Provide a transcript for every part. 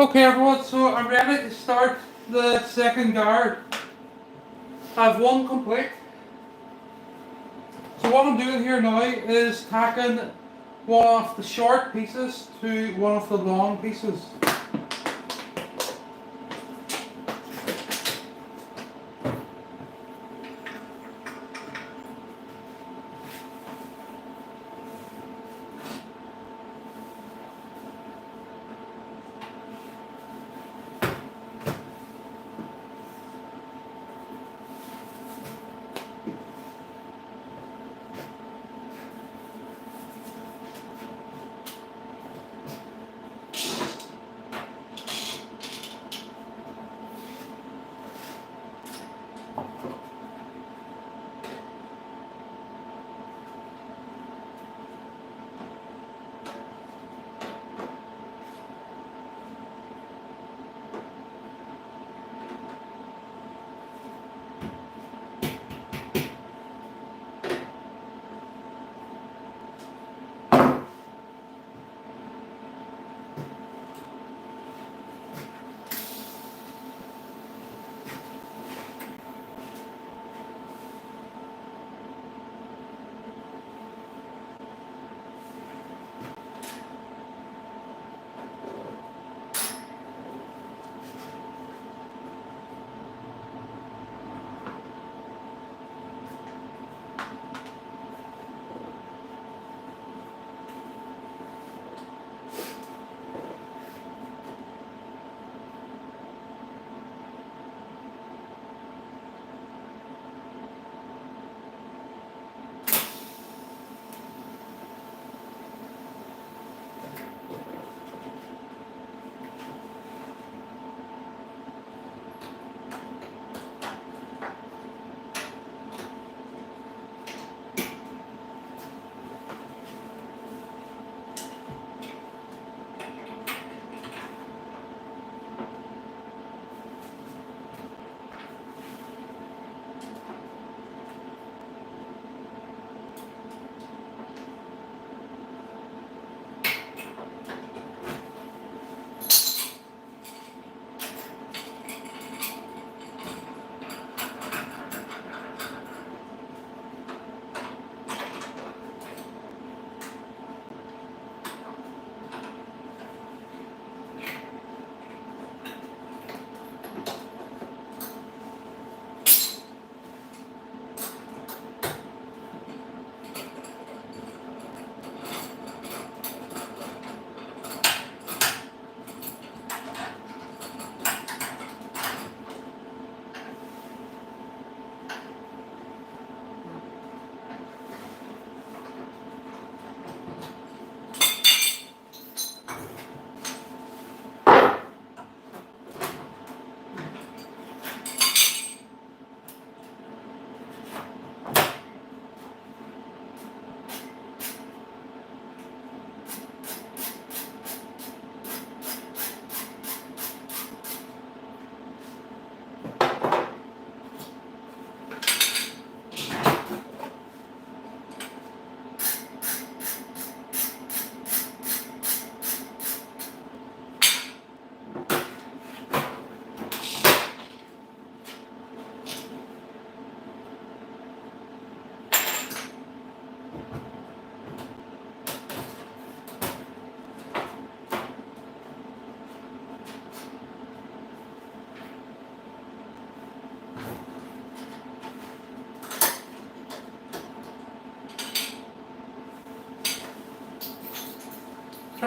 Okay everyone, so I'm ready to start the second guard. I have one complete. So what I'm doing here now is tacking one of the short pieces to one of the long pieces.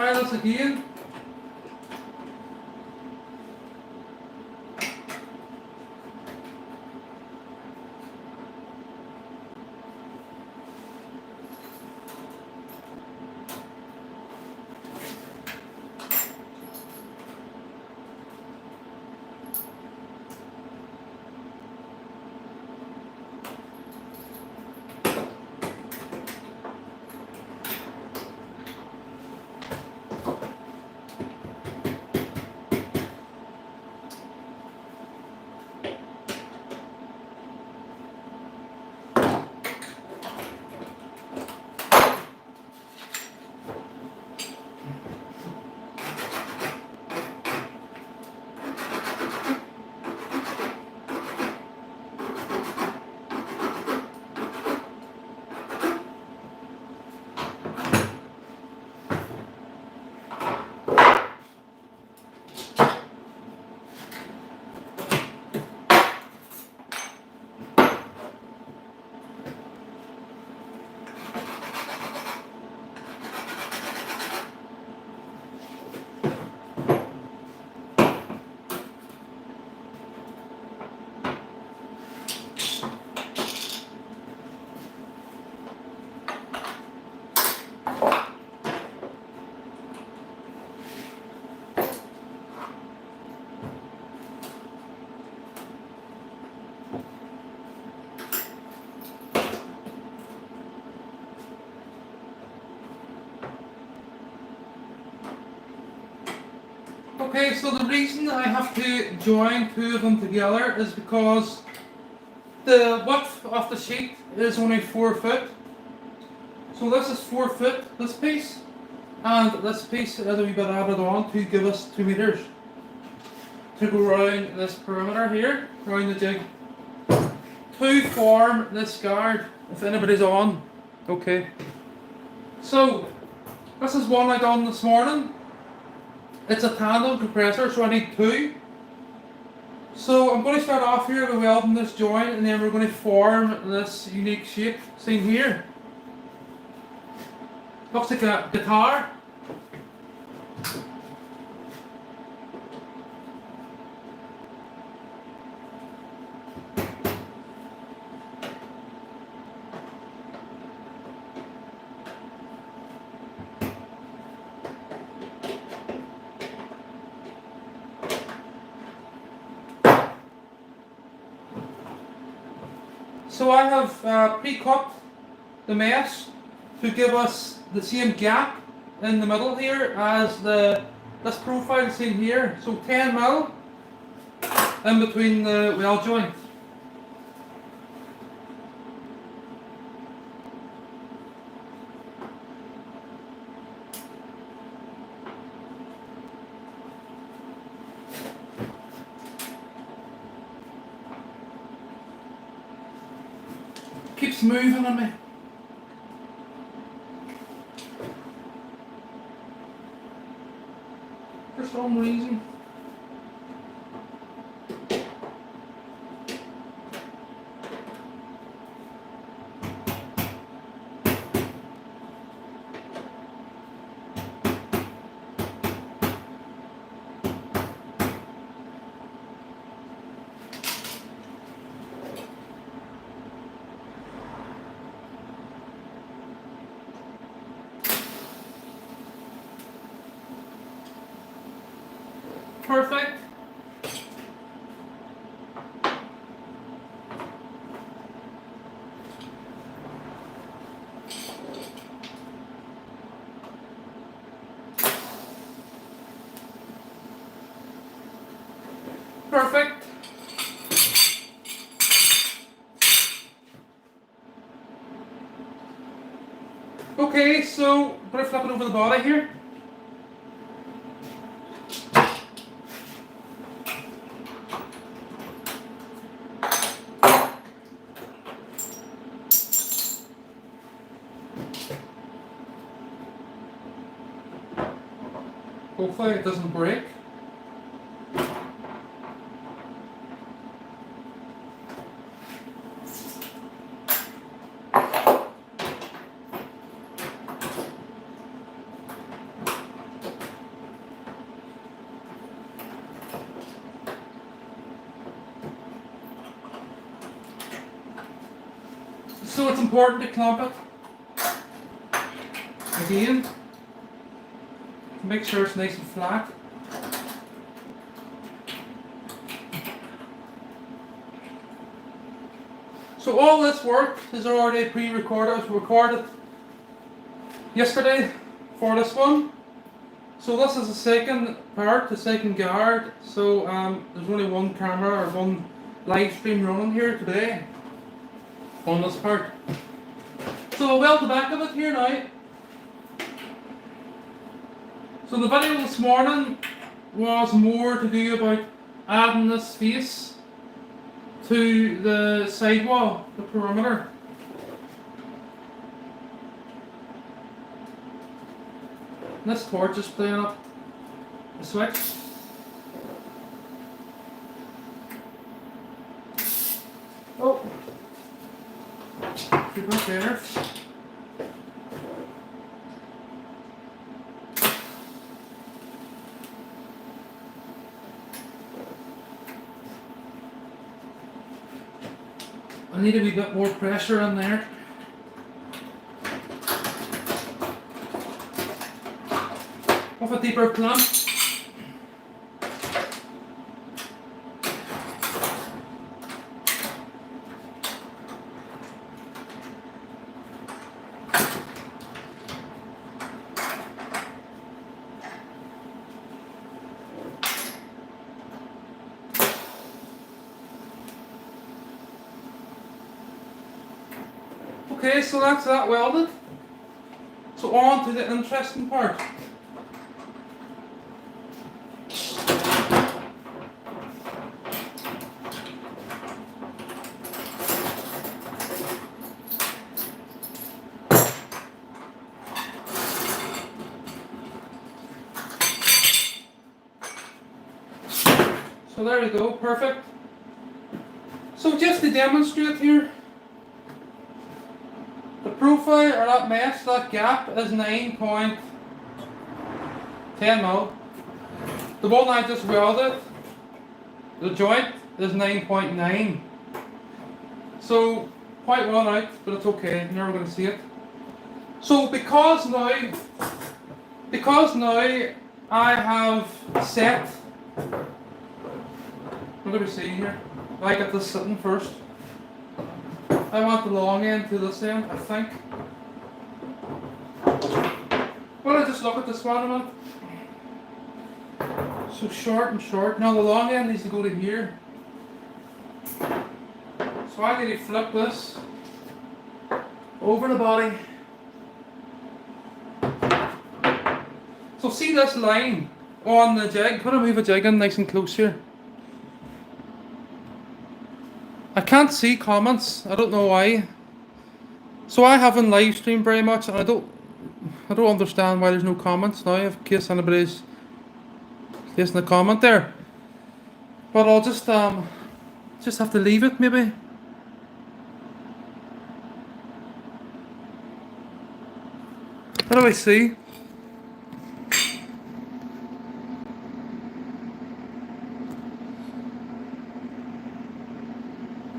try this again. Okay, so the reason I have to join two of them together is because the width of the sheet is only 4 foot. So this is 4 foot, this piece, and this piece is a wee bit added on to give us 2 meters to go around this perimeter here, around the jig, to form this guard, if anybody's on. Okay. So, this is one I done this morning. It's a tandem compressor, so I need 2. So I'm going to start off here with welding this joint, and then we're going to form this unique shape seen here. Looks like a guitar. So I have pre-cut the mesh to give us the same gap in the middle here as this profile seen here. So 10 mil in between the weld joint. Keeps moving on me. For some reason. Perfect. Perfect. Okay, so I'm going to flip it over the body here. Hopefully it doesn't break. it's important to clamp it again. Make sure it's nice and flat. So all this work is already pre-recorded. It was recorded yesterday for this one. So this is the second part, the second guard. So there's only one camera or one live stream running here today on this part. So I'll weld the back of it here now. So the video this morning was more to do about adding this face to the sidewall, the perimeter. And this torch is playing up the switch. Oh, keep it there. I need a wee bit more pressure in there. Of a deeper clamp. Okay, so that's that welded. So on to the interesting part. So there we go, perfect. So just to demonstrate here, the profile or that mesh, that gap is 9.10 mil. The one I just welded, the joint is 9.9. So quite well out, but it's okay, you're never going to see it. So because now I have set, what do we see here? I get this sitting first. I want the long end to this end, I think. Well, I just look at this one a minute. So short and short. Now the long end needs to go to here. So I need to flip this over the body. So see this line on the jig. Put a move a jig in nice and close here. I can't see comments. I don't know why. So I haven't live streamed very much, and I don't understand why there's no comments now. In case anybody's placing a comment there, but I'll just have to leave it maybe. What do I see?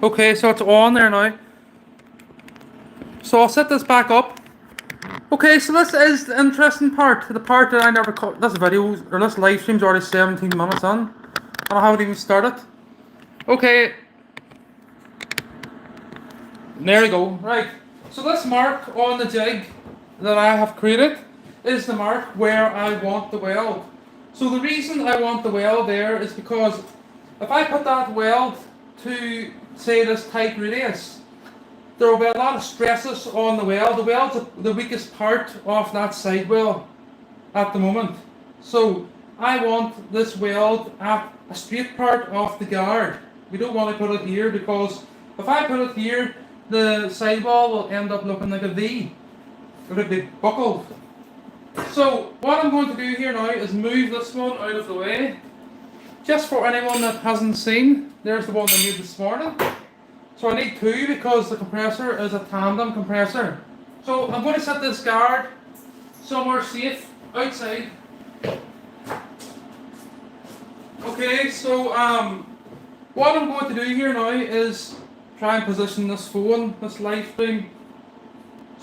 Okay, so it's on there now. So I'll set this back up. Okay, so this is the interesting part. The part that I never caught. This video, or this live stream's already 17 minutes on. And I haven't even started. Okay. There we go. Right. So this mark on the jig that I have created is the mark where I want the weld. So the reason I want the weld there is because if I put that weld to, say, this tight radius, there will be a lot of stresses on the weld. The weld's the weakest part of that sidewall at the moment. So I want this weld at a straight part of the guard. We don't want to put it here because if I put it here, the sidewall will end up looking like a V. It would be buckled. So what I'm going to do here now is move this one out of the way. Just for anyone that hasn't seen, there's the one I made this morning. So I need two because the compressor is a tandem compressor. So I'm going to set this guard somewhere safe outside. Okay, so what I'm going to do here now is try and position this phone, this live stream,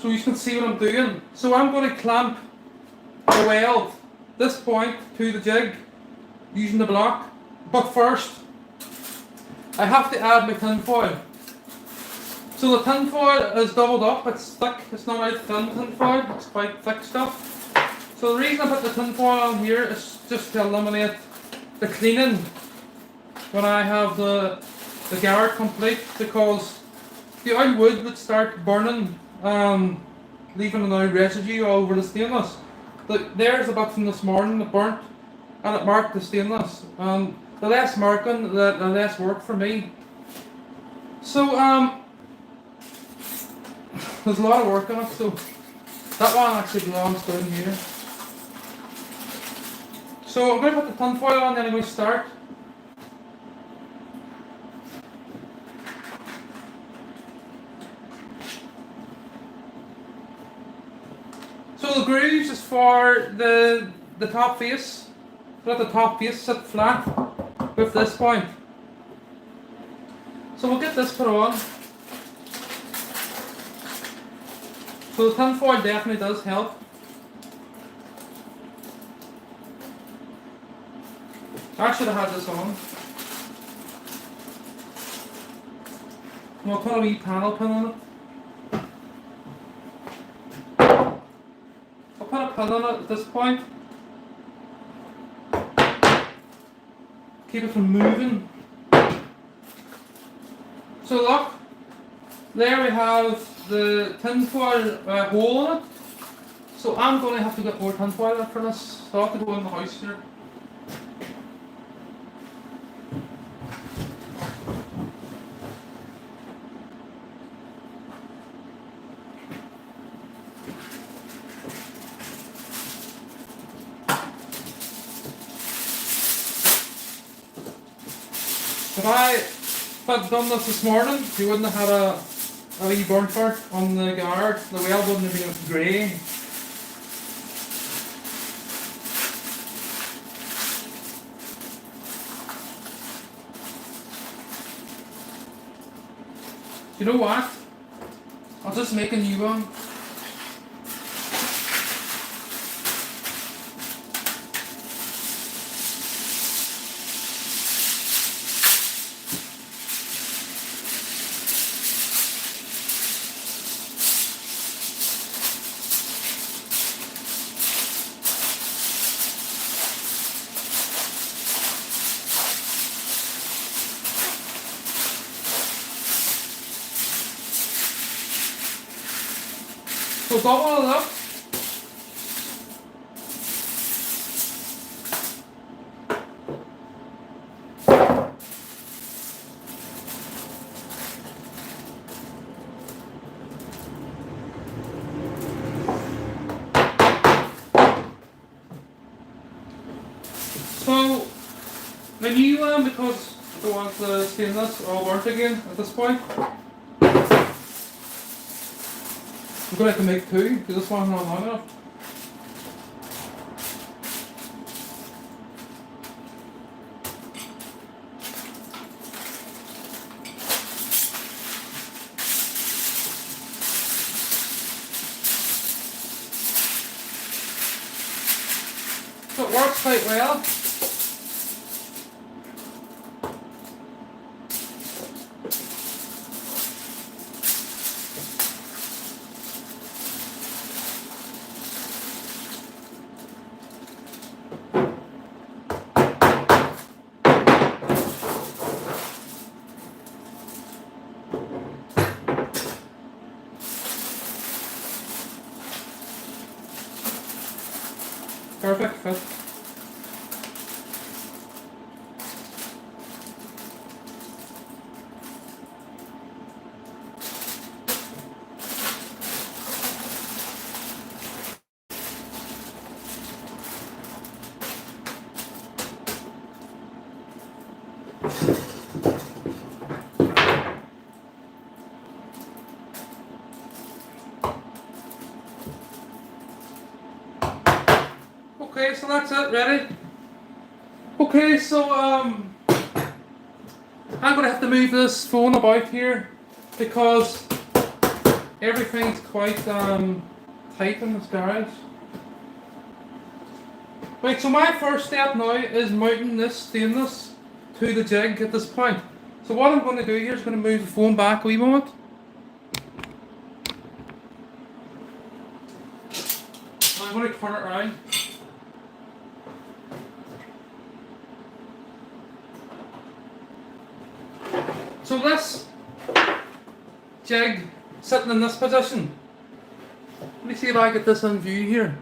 so you can see what I'm doing. So I'm going to clamp the weld this point to the jig using the block. But first, I have to add my tin foil. So the tin foil is doubled up, it's thick, it's not out thin tin foil, it's quite thick stuff. So the reason I put the tin foil on here is just to eliminate the cleaning when I have the garret complete, because the oil wood would start burning, leaving a residue all over the stainless. There's a bit from this morning that burnt and it marked the stainless. The less marking, the less work for me. So there's a lot of work on it, so that one actually belongs down here. So I'm going to put the tin foil on, then I'm going to start. So the grooves is for the top face. Let the top face sit flat with this point. So we'll get this put on. So the tin foil definitely does help. I should have had this on. And we'll put a wee panel pin on it. I'll put a pin on it at this point. Keep it from moving. So look, there we have the tin foil hole in it. So I'm going to have to get more tin foil for this. So I have to go in the house here. If I'd done this morning, you wouldn't have had a wee burnt part on the guard. The weld wouldn't have been grey. You know what? I'll just make a new one. So double it up. So the new one, because I don't want the stainless all burnt again at this point. I'm going to have to make two, because this one's not long enough. So it works quite well. Perfect fit. Okay, so that's it, ready? Okay, so I'm gonna have to move this phone about here because everything's quite tight in this garage. Right, so my first step now is mounting this stainless to the jig at this point. So what I'm going to do here is going to move the phone back a wee moment. I'm going to turn it around. So this jig sitting in this position. Let me see if I get this in view here.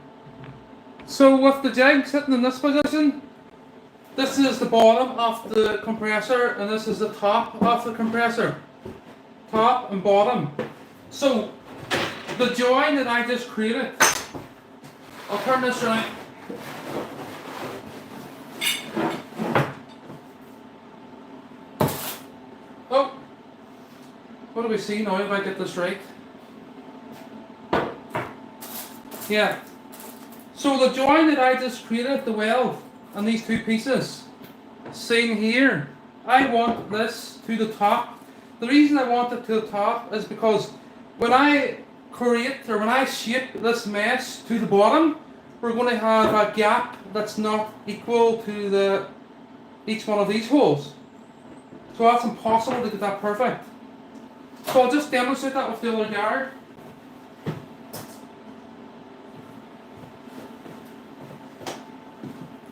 So with the jig sitting in this position, this is the bottom of the compressor and this is the top of the compressor. Top and bottom. So the join that I just created, I'll turn this around. Oh, what do we see now if I get this right? Yeah. So the join that I just created, the weld, and these two pieces, seen here, I want this to the top. The reason I want it to the top is because when I create or when I shape this mesh to the bottom, we're going to have a gap that's not equal to each one of these holes. So that's impossible to get that perfect. So I'll just demonstrate that with the other guard.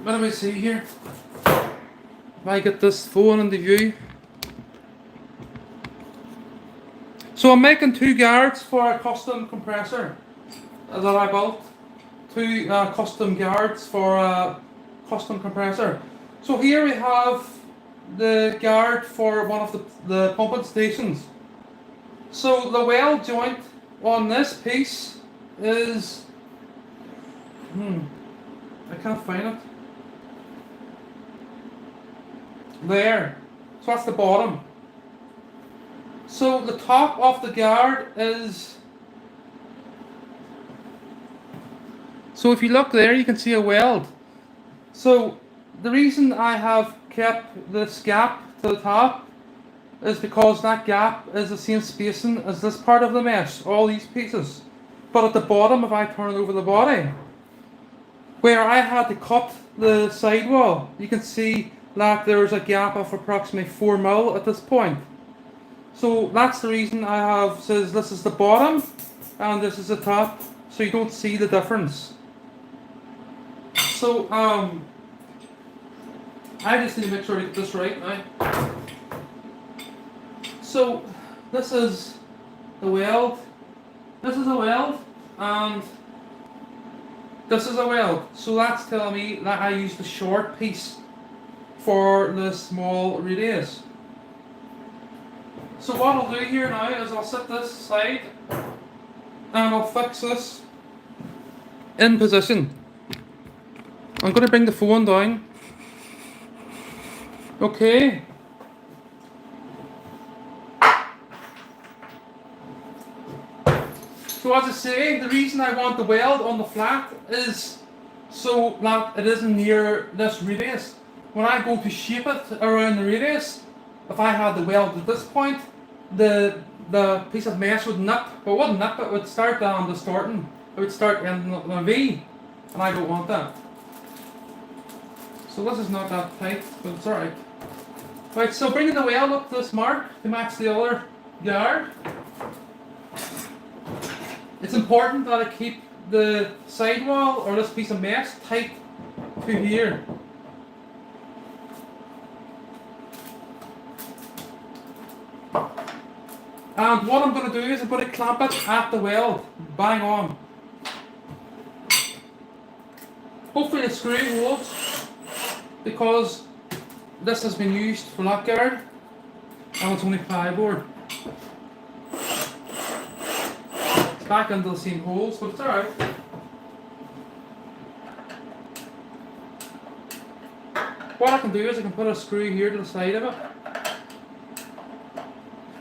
What do we see here? If I get this phone into view. So I'm making two guards for a custom compressor that I built. Two custom guards for a custom compressor. So here we have the guard for one of the pumping stations. So the weld joint on this piece is... I can't find it. There. So that's the bottom. So the top of the guard is... So if you look there, you can see a weld. So the reason I have kept this gap to the top is because that gap is the same spacing as this part of the mesh, all these pieces. But at the bottom, if I turn it over the body, where I had to cut the sidewall, you can see that there's a gap of approximately 4 mil at this point. So that's the reason I have says this is the bottom and this is the top, so you don't see the difference. So I just need to make sure to get this right now. So this is the weld, this is a weld, and this is a weld. So that's telling me that I used the short piece for the small radius. So what I'll do here now is I'll set this aside and I'll fix this in position. I'm going to bring the phone down. Okay. So as I say, the reason I want the weld on the flat is so that it isn't near this radius. When I go to shape it around the radius, if I had the weld at this point, the piece of mesh would nip, but it wouldn't nip, it would start distorting. It would start ending up in a V, and I don't want that. So this is not that tight, but it's alright. Right, so bringing the weld up to this mark to match the other guard. It's important that I keep the sidewall or this piece of mesh tight to here. And what I'm going to do is I'm going to clamp it at the weld, bang on. Hopefully the screw holds, because this has been used for lock guard and it's only plyboard. It's back into the same holes, but it's alright. What I can do is I can put a screw here to the side of it.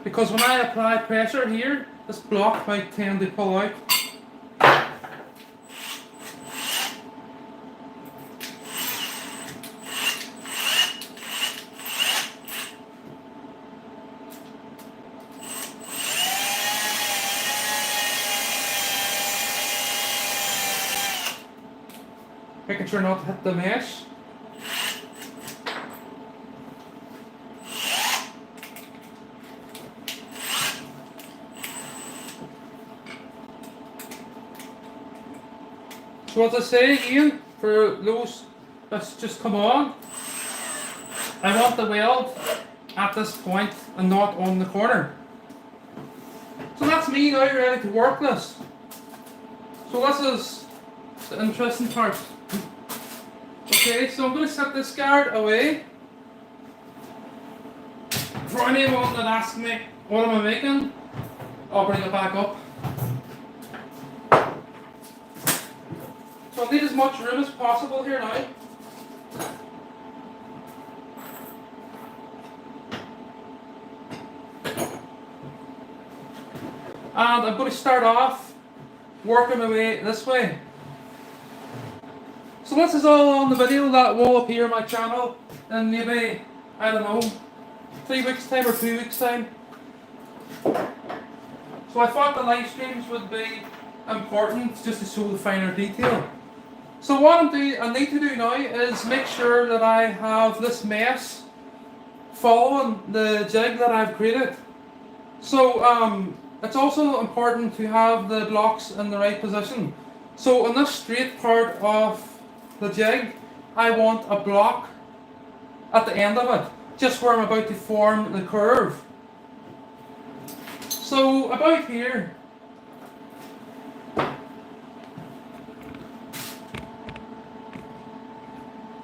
Because when I apply pressure here, this block might tend to pull out. sure not to hit the mesh. So as I say again, for those that's just come on, I want the weld at this point and not on the corner. So that's me now ready to work this. So this is the interesting part. Okay, so I'm going to set this guard away. For anyone that asks me what am I making, I'll bring it back up. So I need as much room as possible here now. And I'm going to start off working my way this way. So this is all on the video that will appear on my channel in maybe, I don't know, 3 weeks time or 2 weeks time. So I thought the live streams would be important just to show the finer detail. So what I need to do now is make sure that I have this mesh following the jig that I've created. So it's also important to have the blocks in the right position. So on this straight part of the jig, I want a block at the end of it, just where I'm about to form the curve. So about here,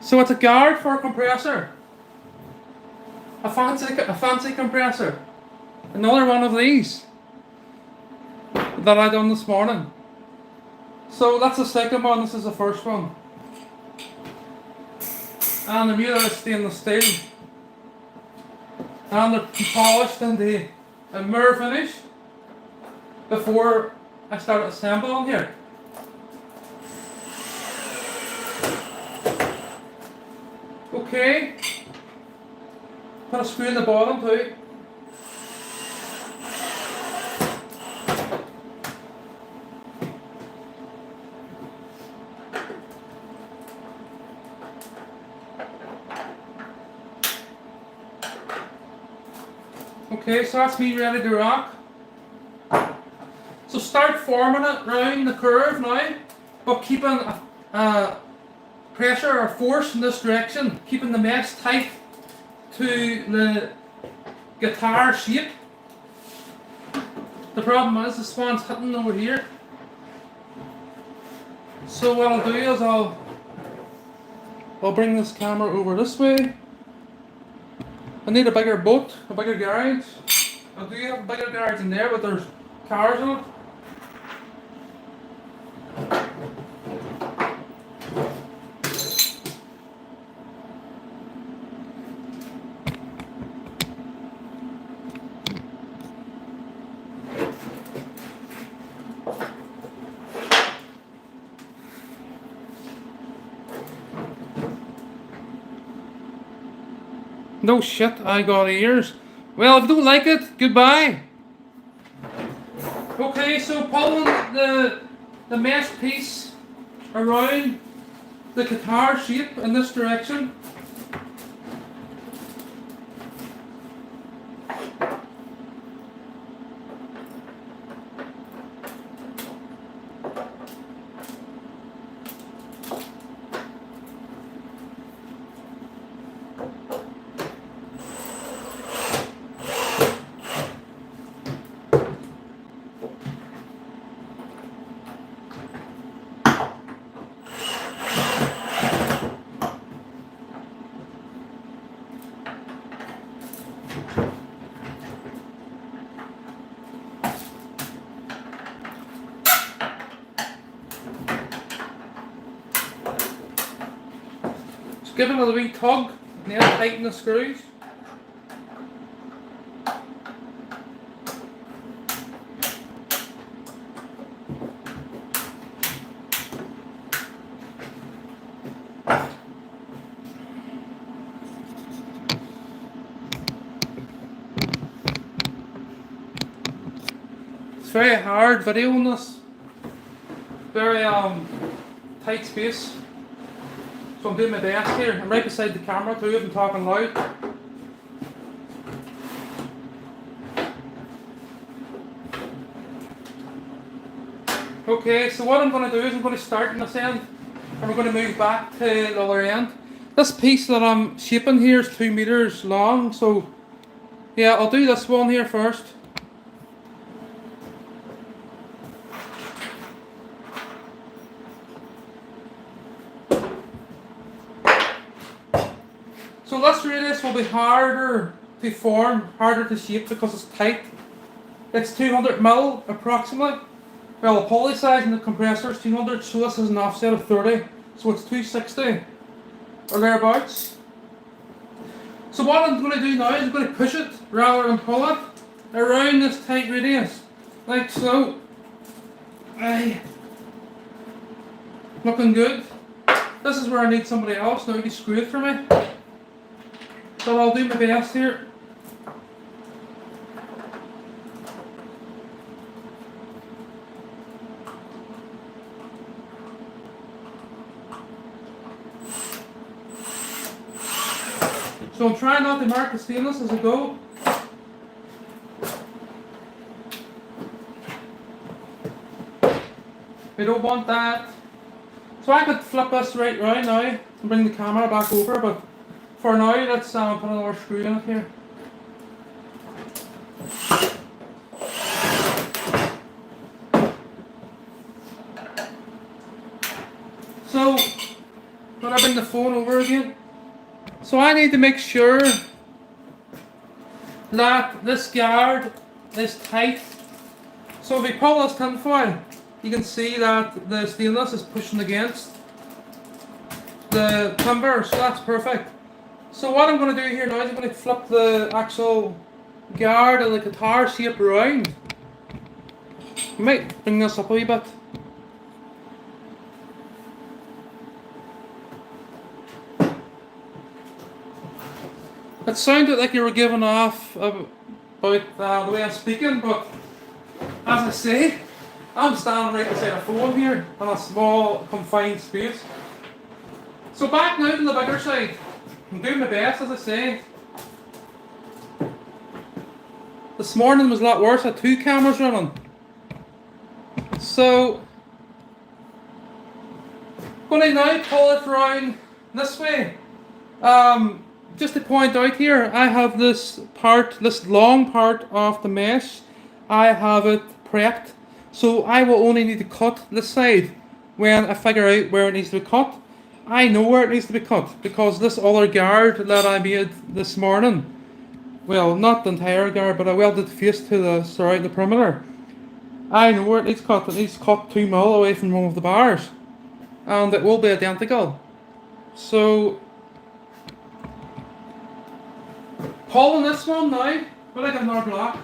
so it's a guard for a compressor, a fancy compressor, another one of these that I done this morning. So that's the second one, this is the first one. And the mirror is stainless steel. And they're polished into a mirror finish before I start assembling here. Okay. Put a screw in the bottom too. Okay, so that's me ready to rock. So start forming it round the curve now, but keeping pressure or force in this direction, keeping the mesh tight to the guitar shape. The problem is this one's hitting over here. So what I'll do is I'll bring this camera over this way. I need a bigger boat, a bigger garage. I do have a bigger garage in there, but there's cars in it. No shit, I got ears. Well, if you don't like it, goodbye. Okay, so pulling the mesh piece around the guitar shape in this direction. Give it a wee tug, and then tighten the screws. It's very hard video on this. Very tight space. So I'm doing my best here. I'm right beside the camera too, I'm talking loud. Okay, so what I'm going to do is I'm going to start in this end and we're going to move back to the other end. This piece that I'm shaping here is 2 meters long, so yeah, I'll do this one here first. So this radius will be harder to form, harder to shape because it's tight. It's 200 mil approximately. Well, the poly size in the compressor is 200, so this is an offset of 30, so it's 260 or thereabouts. So what I'm going to do now is I'm going to push it rather than pull it around this tight radius, like so. Aye. Looking good. This is where I need somebody else now to screw it for me. So I'll do my best here. So I'm trying not to mark the stainless as I go. We don't want that. So I could flip this right round now and bring the camera back over, but for now let's put another screw in it here. So, when I bring the phone over again, so I need to make sure that this guard is tight. So if we pull this tinfoil, you can see that the stainless is pushing against the timber, so that's perfect. So what I'm going to do here now is I'm going to flip the actual guard and the guitar shape around. I might bring this up a wee bit. It sounded like you were giving off about the way I'm speaking, but as I say, I'm standing right beside a phone here in a small confined space. So back now to the bigger side. I'm doing my best, as I say. This morning was a lot worse, I had 2 cameras running. So, I'm going to now pull it around this way. Just to point out here, I have this part, this long part of the mesh, I have it prepped. So I will only need to cut this side when I figure out where it needs to be cut. I know where it needs to be cut because this other guard that I made this morning, well, not the entire guard, but I welded the face to the surrounding the perimeter. I know where it needs cut. It needs cut 2 mil away from one of the bars, and it will be identical. So, pulling this one now, but I got another block.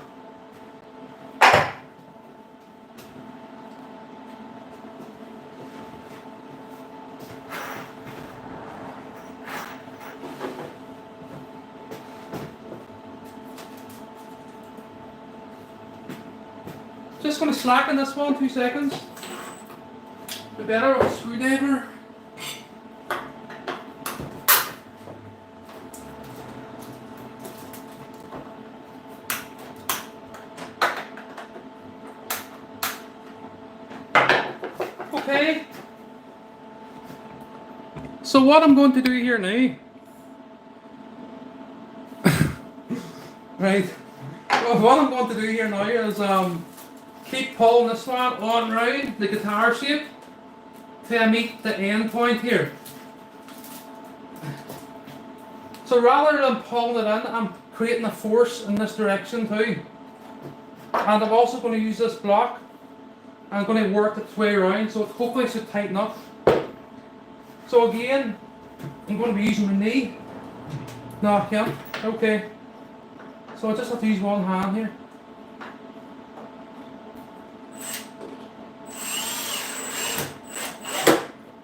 Just going to slacken this one 2 seconds. Be better with a screwdriver. Okay. So what I'm going to do here now. Right. Well, what I'm going to do here now is keep pulling this one on round the guitar shape till I meet the end point here. So rather than pulling it in, I'm creating a force in this direction too. And I'm also going to use this block. I'm going to work its way around, so it hopefully should tighten up. So again, I'm going to be using my knee. No, I can't. Okay. So I just have to use one hand here.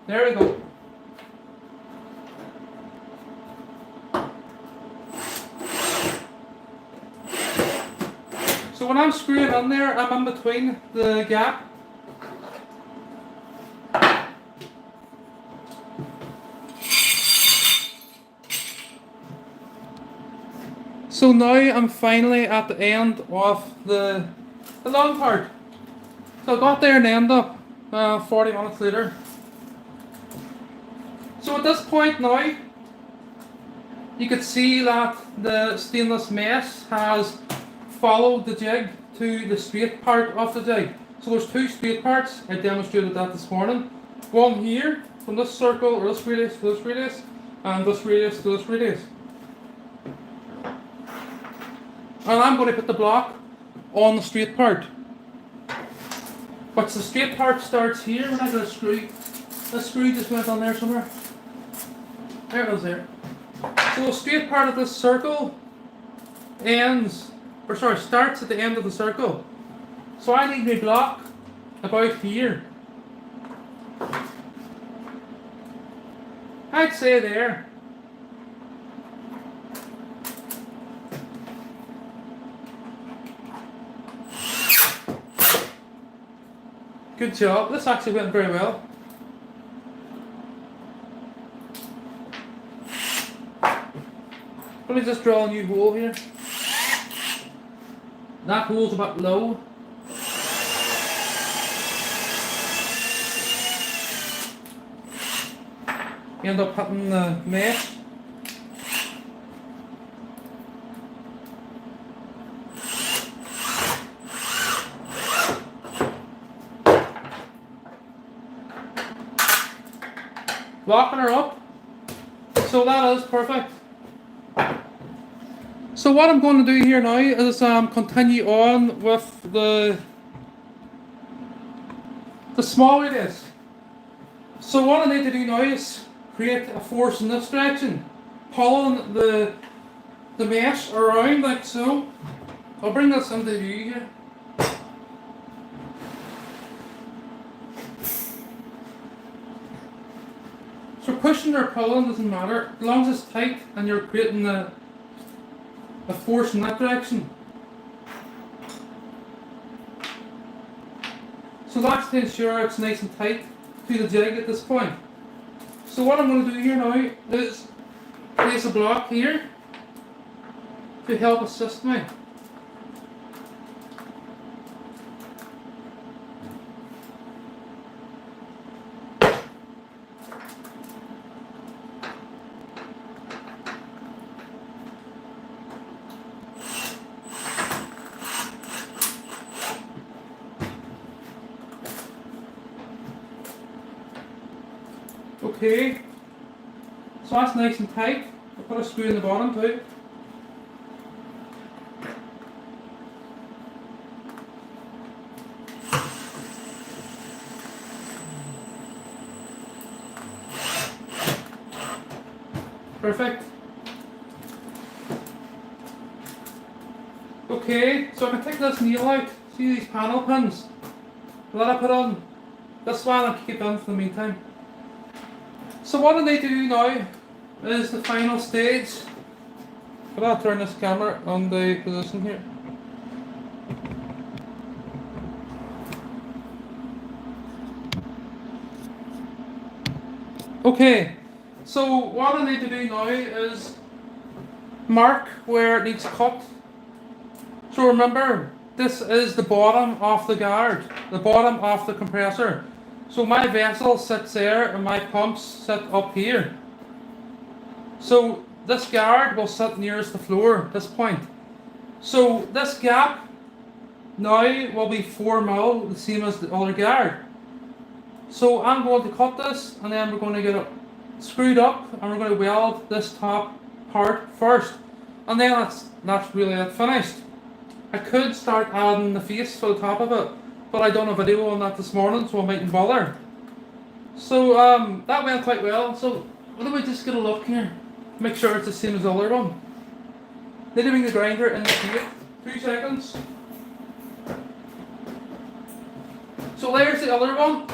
There we go. So when I'm screwing in there, I'm in between the gap. So now I'm finally at the end of the long part. So I got there and ended up 40 minutes later. So at this point now, you could see that the stainless mesh has followed the jig to the straight part of the jig. So there's two straight parts. I demonstrated that this morning. One here from this circle or this radius to this radius, and this radius to this radius. And I'm going to put the block on the straight part. But the straight part starts here. When I got a screw, the screw just went on there somewhere. There it is there. So the straight part of this circle starts at the end of the circle. So I need my block about here. I'd say there. Good job. This actually went very well. Let me just draw a new hole here. That hole's a bit low. You end up hitting the mesh. Locking her up. So that is perfect. So what I'm going to do here now is continue on with the small radius. So what I need to do now is create a force in this direction, pulling the mesh around like so. I'll bring this into view here. So pushing or pulling doesn't matter, as long as it's tight and you're creating a force in that direction. So that's to ensure it's nice and tight to the jig at this point. So what I'm going to do here now is place a block here to help assist me. Okay, so that's nice and tight. I'll put a screw in the bottom too. Perfect. Okay, so I can take this nail out. See these panel pins that I put on? This one I'll keep on for the meantime. So what I need to do now is the final stage. I'll turn this camera on the position here. Okay, so what I need to do now is mark where it needs cut. So remember, this is the bottom of the guard, the bottom of the compressor. So my vessel sits there and my pumps sit up here. So this guard will sit nearest the floor at this point. So this gap now will be 4 mil, the same as the other guard. So I'm going to cut this and then we're going to get it screwed up and we're going to weld this top part first. And then that's really it finished. I could start adding the face to the top of it, but I done a video on that this morning, so I mightn't bother. So that went quite well. So let me just get a look here, make sure it's the same as the other one. Need to bring the grinder in the plate. 2 seconds. So there's the other one.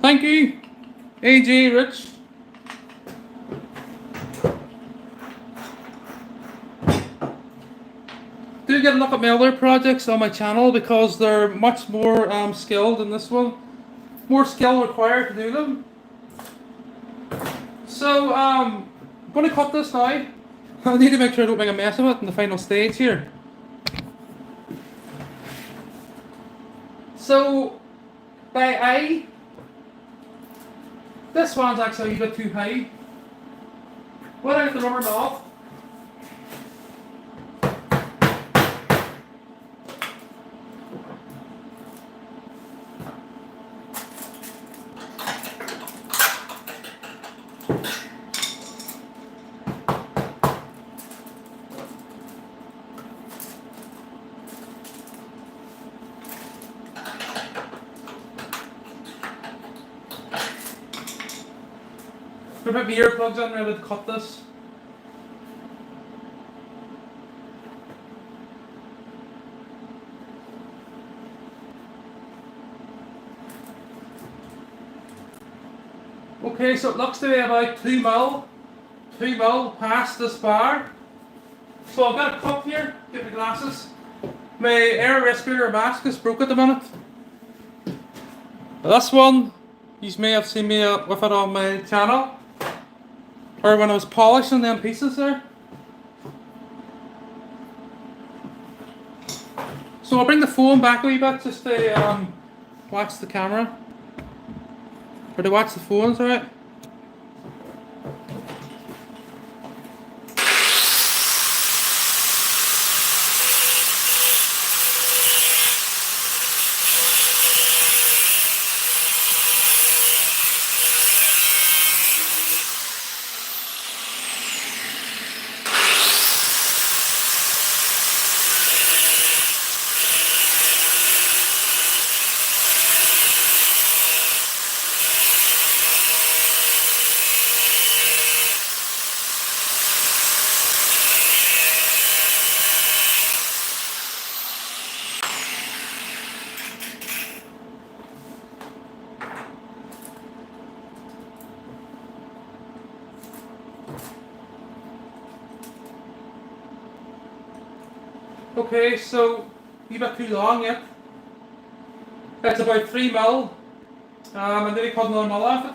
Thank you, AJ Rich. do get a look at my other projects on my channel because they're much more skilled than this one. More skill required to do them. So I'm going to cut this now. I need to make sure I don't make a mess of it in the final stage here. So by eye, this one's actually a bit too high. What I have to rubber off. Put my earplugs on ready to cut this. Okay, so it looks to be about 2 mil past this bar. So I've got a cup here, get my glasses. My air respirator mask is broke at the minute. This one, you may have seen me with it on my channel. Or when I was polishing them pieces there. So I'll bring the phone back a wee bit just to watch the camera. Or to watch the phones, alright? Okay, so a bit too long yet. It's about 3 mil. And then we cut another mil off it.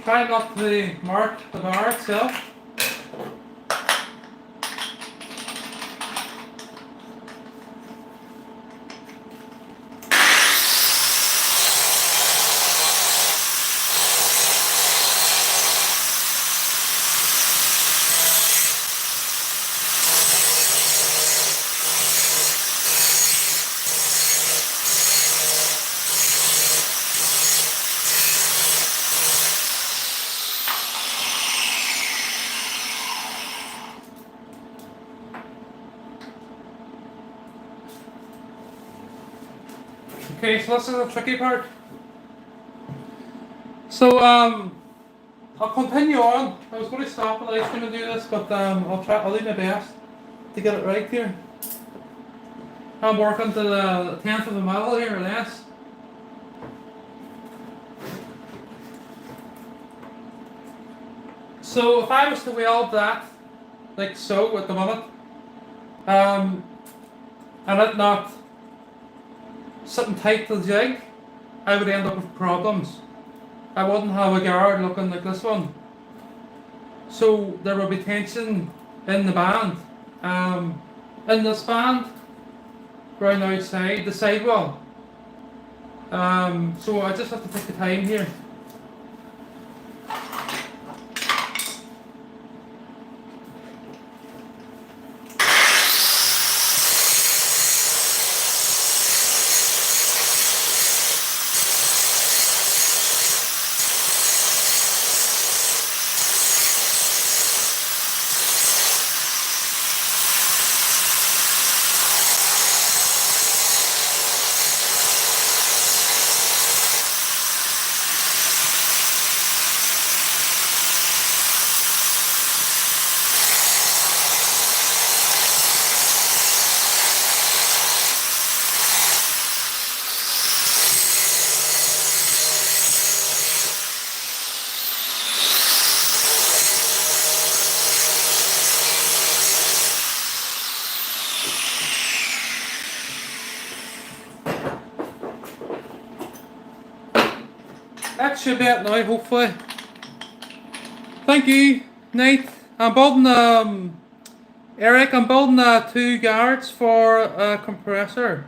Try not to mark the bar itself. Okay, so this is the tricky part. So I'll continue on. I was going to stop the live stream and do this, but I'll do my best to get it right here. I'm working to the 10th of a mile here or less. So if I was to weld that like so at the moment, and it not sitting tight to the jig, I would end up with problems. I wouldn't have a guard looking like this one. So there will be tension in the band. In this band, right outside the sidewall. So I just have to take the time here. That should be it now, hopefully. Thank you, Nate. I'm building Eric, I'm building 2 guards for a compressor.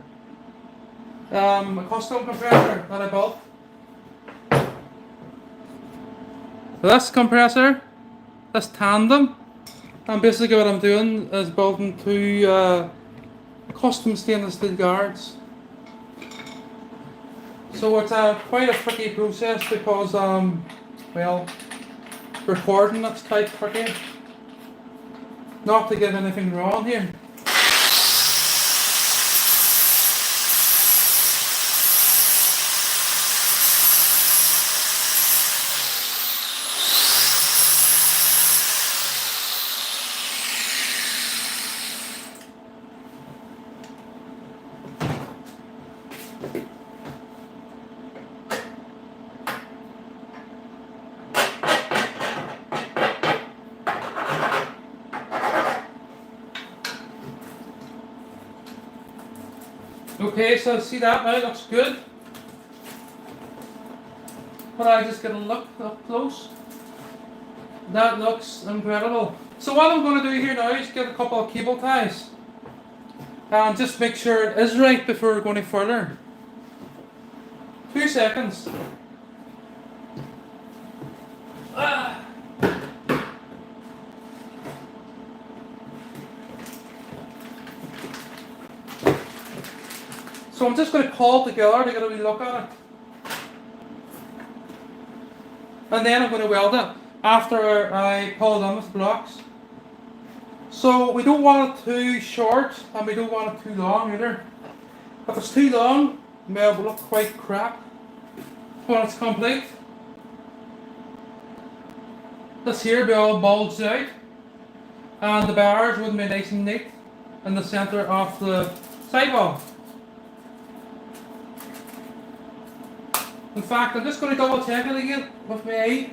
A custom compressor that I built. So this compressor, this tandem, and basically what I'm doing is building 2 custom stainless steel guards. So it's quite a tricky process because, well, recording it's quite tricky. Not to get anything wrong here. Okay, so see that now, looks good. But I just get a look up close. That looks incredible. So what I'm going to do here now is get a couple of cable ties. And just make sure it is right before we're going any further. 2 seconds. So I'm just going to pull it together to get a wee look at it. And then I'm going to weld it after I pull it on with blocks. So we don't want it too short and we don't want it too long either. If it's too long, it will look quite crap when it's complete. This here will be all bulged out and the bars wouldn't be nice and neat in the centre of the sidewall. In fact, I'm just going to double check it again with my eye.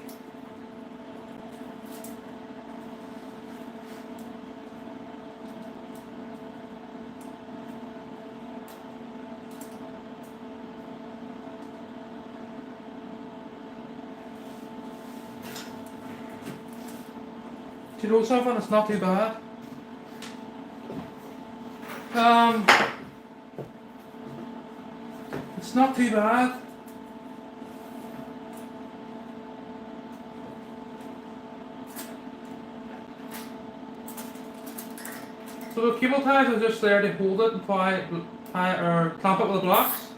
Do you know something? It's not too bad. It's not too bad. So the cable ties are just there to hold it and tie or clamp it with the blocks.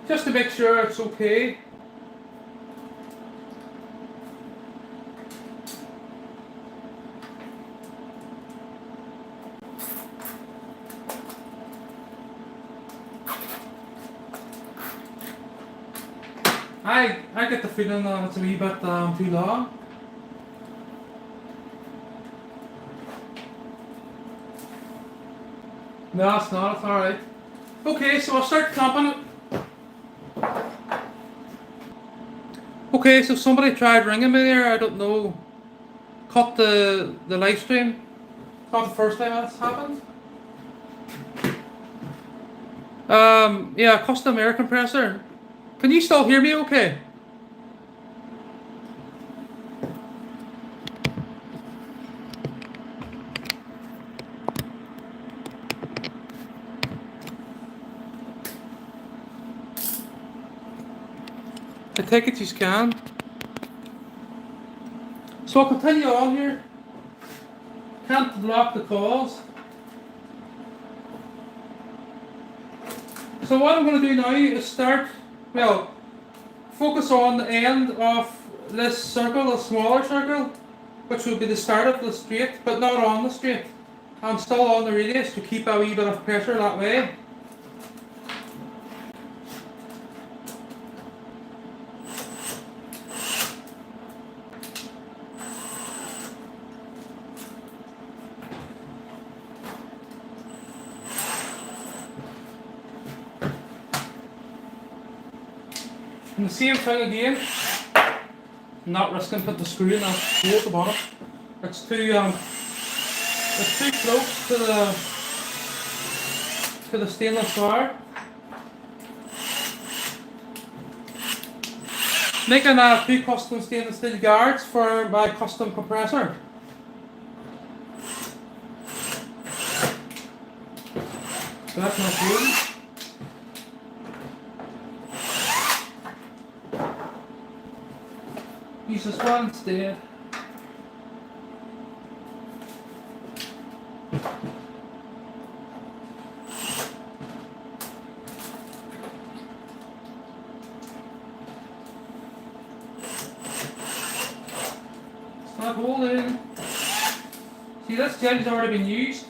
Just to make sure it's okay. I get the feeling that it's a wee bit too long. No, it's not, it's alright. Okay, so I'll start clamping it. Okay, so somebody tried ringing me there, I don't know. Cut the live stream. Not the first time that's happened. Yeah, custom air compressor. Can you still hear me okay? I take it you can. So I'll continue on here. Can't block the calls. So what I'm going to do now is start, well, focus on the end of this circle, a smaller circle, which will be the start of the straight, but not on the straight. I'm still on the radius to keep a wee bit of pressure that way. And the same thing again, not risking putting the screw in that hole at the bottom. It's too close to to the stainless wire. Making 2 custom stainless steel guards for my custom compressor. So that's not good. Use this one instead. It's not holding. See, this jig's already been used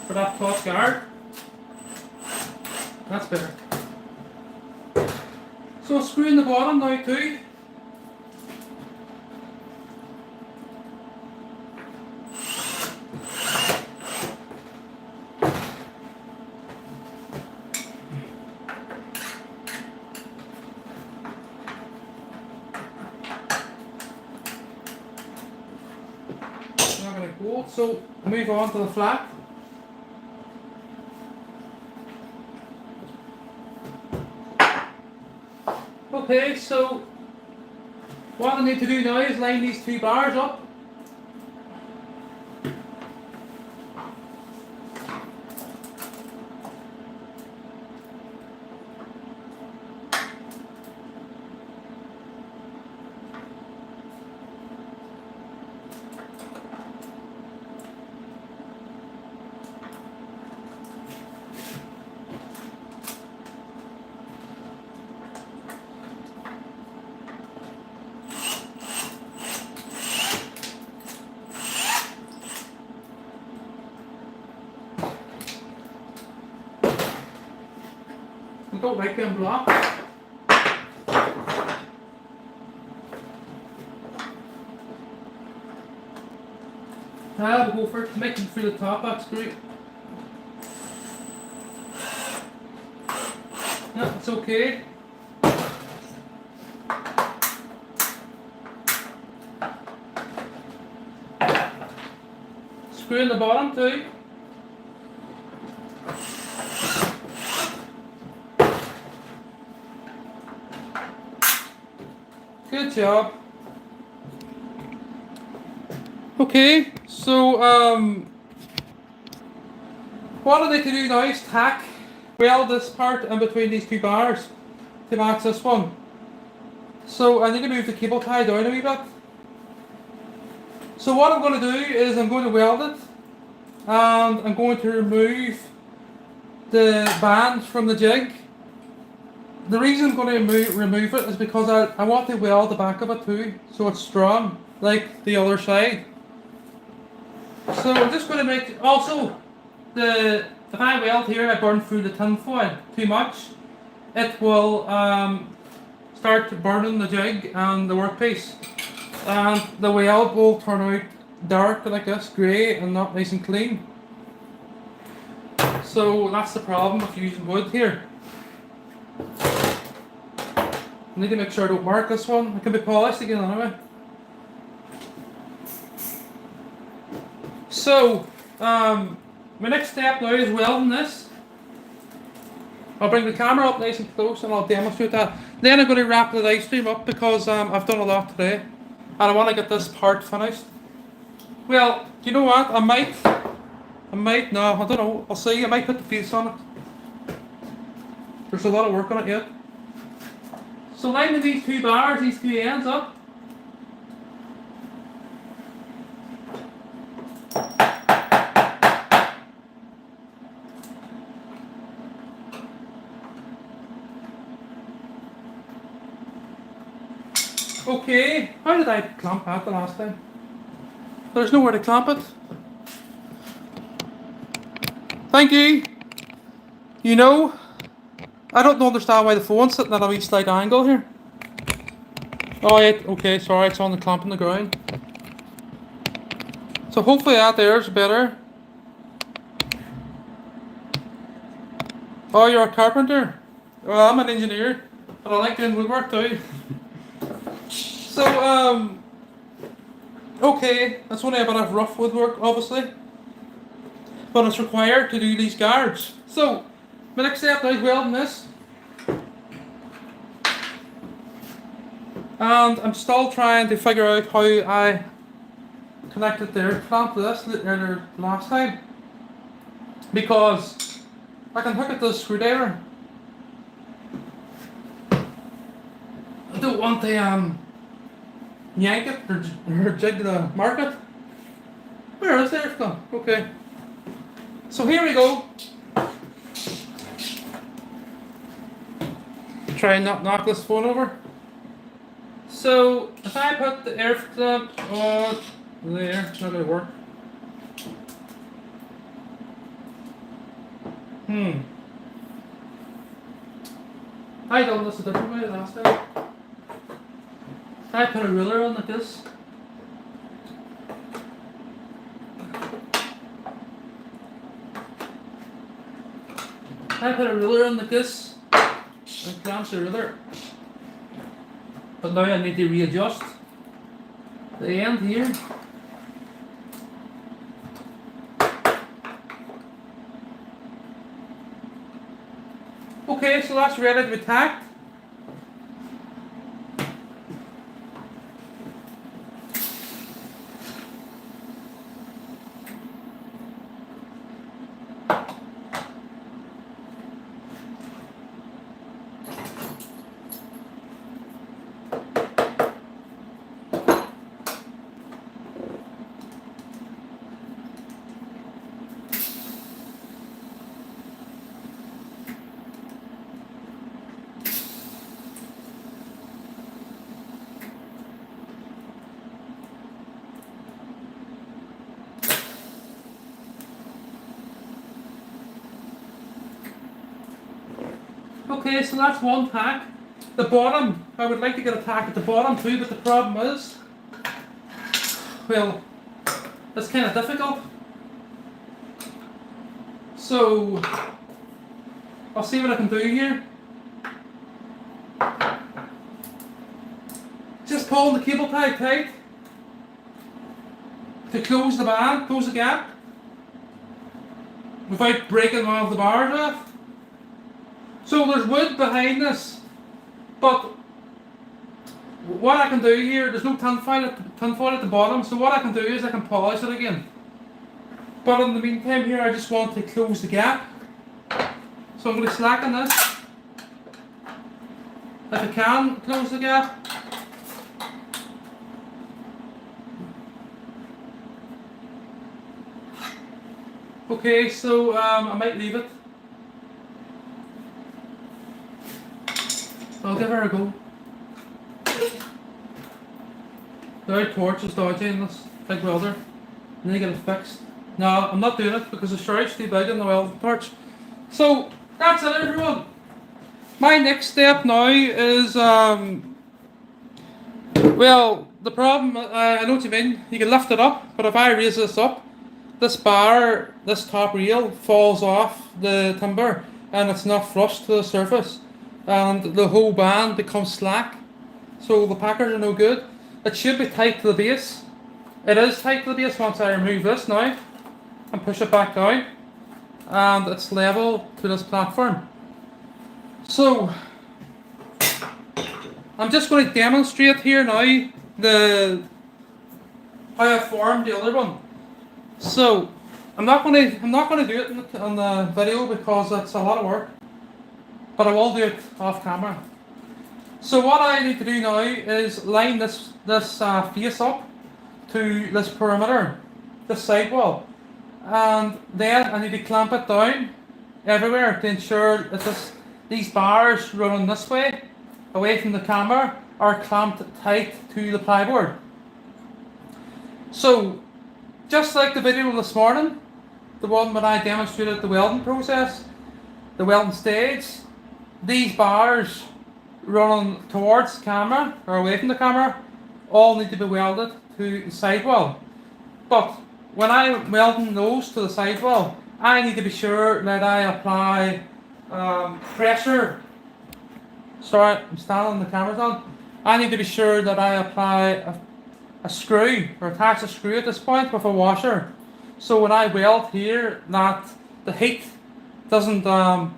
for that top guard. That's better. So screw in the bottom now too. Not gonna go. So move on to the flat. Okay, so what I need to do now is line these 2 bars up. I don't like them blocks. We'll go for it, make them through the top, that's great. Yeah, it's okay. Screw in the bottom too. Good job. Okay, so what I need to do now is tack weld this part in between these 2 bars to match this one. So I need to move the cable tie down a wee bit. So what I'm going to do is I'm going to weld it and I'm going to remove the band from the jig. The reason I'm going to remove it is because I want to weld the back of it too, so it's strong, like the other side. So I'm just going to make, also, if I weld here, I burn through the tin foil too much, it will start burning the jig and the workpiece. And the weld will turn out dark like this, grey, and not nice and clean. So that's the problem with using wood here. I need to make sure I don't mark this one. It can be polished again anyway. So, my next step now is welding this. I'll bring the camera up nice and close and I'll demonstrate that. Then I'm going to wrap the live stream up because I've done a lot today. And I want to get this part finished. Well, do you know what? I might, no, I don't know. I'll see. I might put the face on it. There's a lot of work on it yet. So lining these 2 bars, these 2 ends up. Okay, how did I clamp that the last time? There's nowhere to clamp it. Thank you. You know, I don't understand why the phone's sitting at a wee slight angle here. Oh, yeah, okay, sorry, it's on the clamp on the ground. So hopefully that there's better. Oh, you're a carpenter? Well, I'm an engineer, and I like doing woodwork too. So, okay, that's only a bit of rough woodwork, obviously. but it's required to do these guards. So, my next step now is welding this. And I'm still trying to figure out how I connected the air clamp to this last time. Because I can hook it to the screwdriver. I don't want to yank it or jig the market. Where is the air clamp? Okay. So here we go. Try and not knock this phone over. So if I put the air clamp on there, it's not going to work. I done this a different way last time. I put a ruler on like this. I put a ruler on like this and clamps the ruler. But now I need to readjust the end here. Okay, so that's ready to be tacked. Okay, so that's one tack. The bottom, I would like to get a tack at the bottom too, but the problem is, well, it's kind of difficult. So, I'll see what I can do here. Just pulling the cable tie tight to close the band, close the gap, without breaking one of the bars off. So there's wood behind this, but what I can do here, there's no tinfoil at the bottom, so what I can do is I can polish it again. But in the meantime here, I just want to close the gap. So I'm going to slacken this. If I can close the gap. Okay, so I might leave it. I'll give her a go. The torch is dodgy in this big welder. I need to get it fixed. No, I'm not doing it because the shroud's too big in the welding torch. So, that's it everyone. My next step now is, well, the problem, I know what you mean. You can lift it up, but if I raise this up, this bar, this top rail falls off the timber and it's not flush to the surface. And the whole band becomes slack, so the packers are no good. It should be tight to the base. It is tight to the base once I remove this now and push it back down, and it's level to this platform. So I'm just going to demonstrate here now how I formed the other one. So I'm not going to do it on the video because it's a lot of work. But I will do it off camera. So what I need to do now is line this face up to this perimeter, this sidewall, and then I need to clamp it down everywhere to ensure that these bars running this way, away from the camera, are clamped tight to the plyboard. So, just like the video this morning, the one when I demonstrated the welding process, the welding stage, these bars running towards the camera or away from the camera all need to be welded to the sidewall. But when I'm welding those to the sidewall, I need to be sure that I apply pressure. Sorry, I'm standing, the camera's on. I need to be sure that I apply a screw, or attach a screw at this point with a washer, So when I weld here, that the heat doesn't, the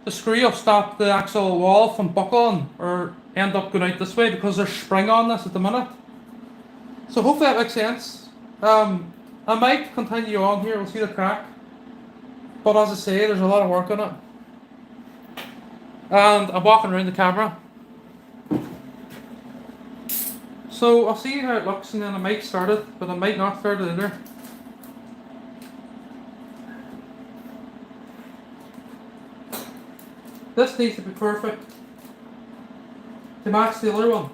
screw will stop the actual wall from buckling or end up going out this way because there's spring on this at the minute. So hopefully that makes sense. I might continue on here, we'll see the crack. But as I say, there's a lot of work on it. And I'm walking around the camera. So I'll see how it looks and then I might start it, but I might not start it either. This needs to be perfect to match the other one.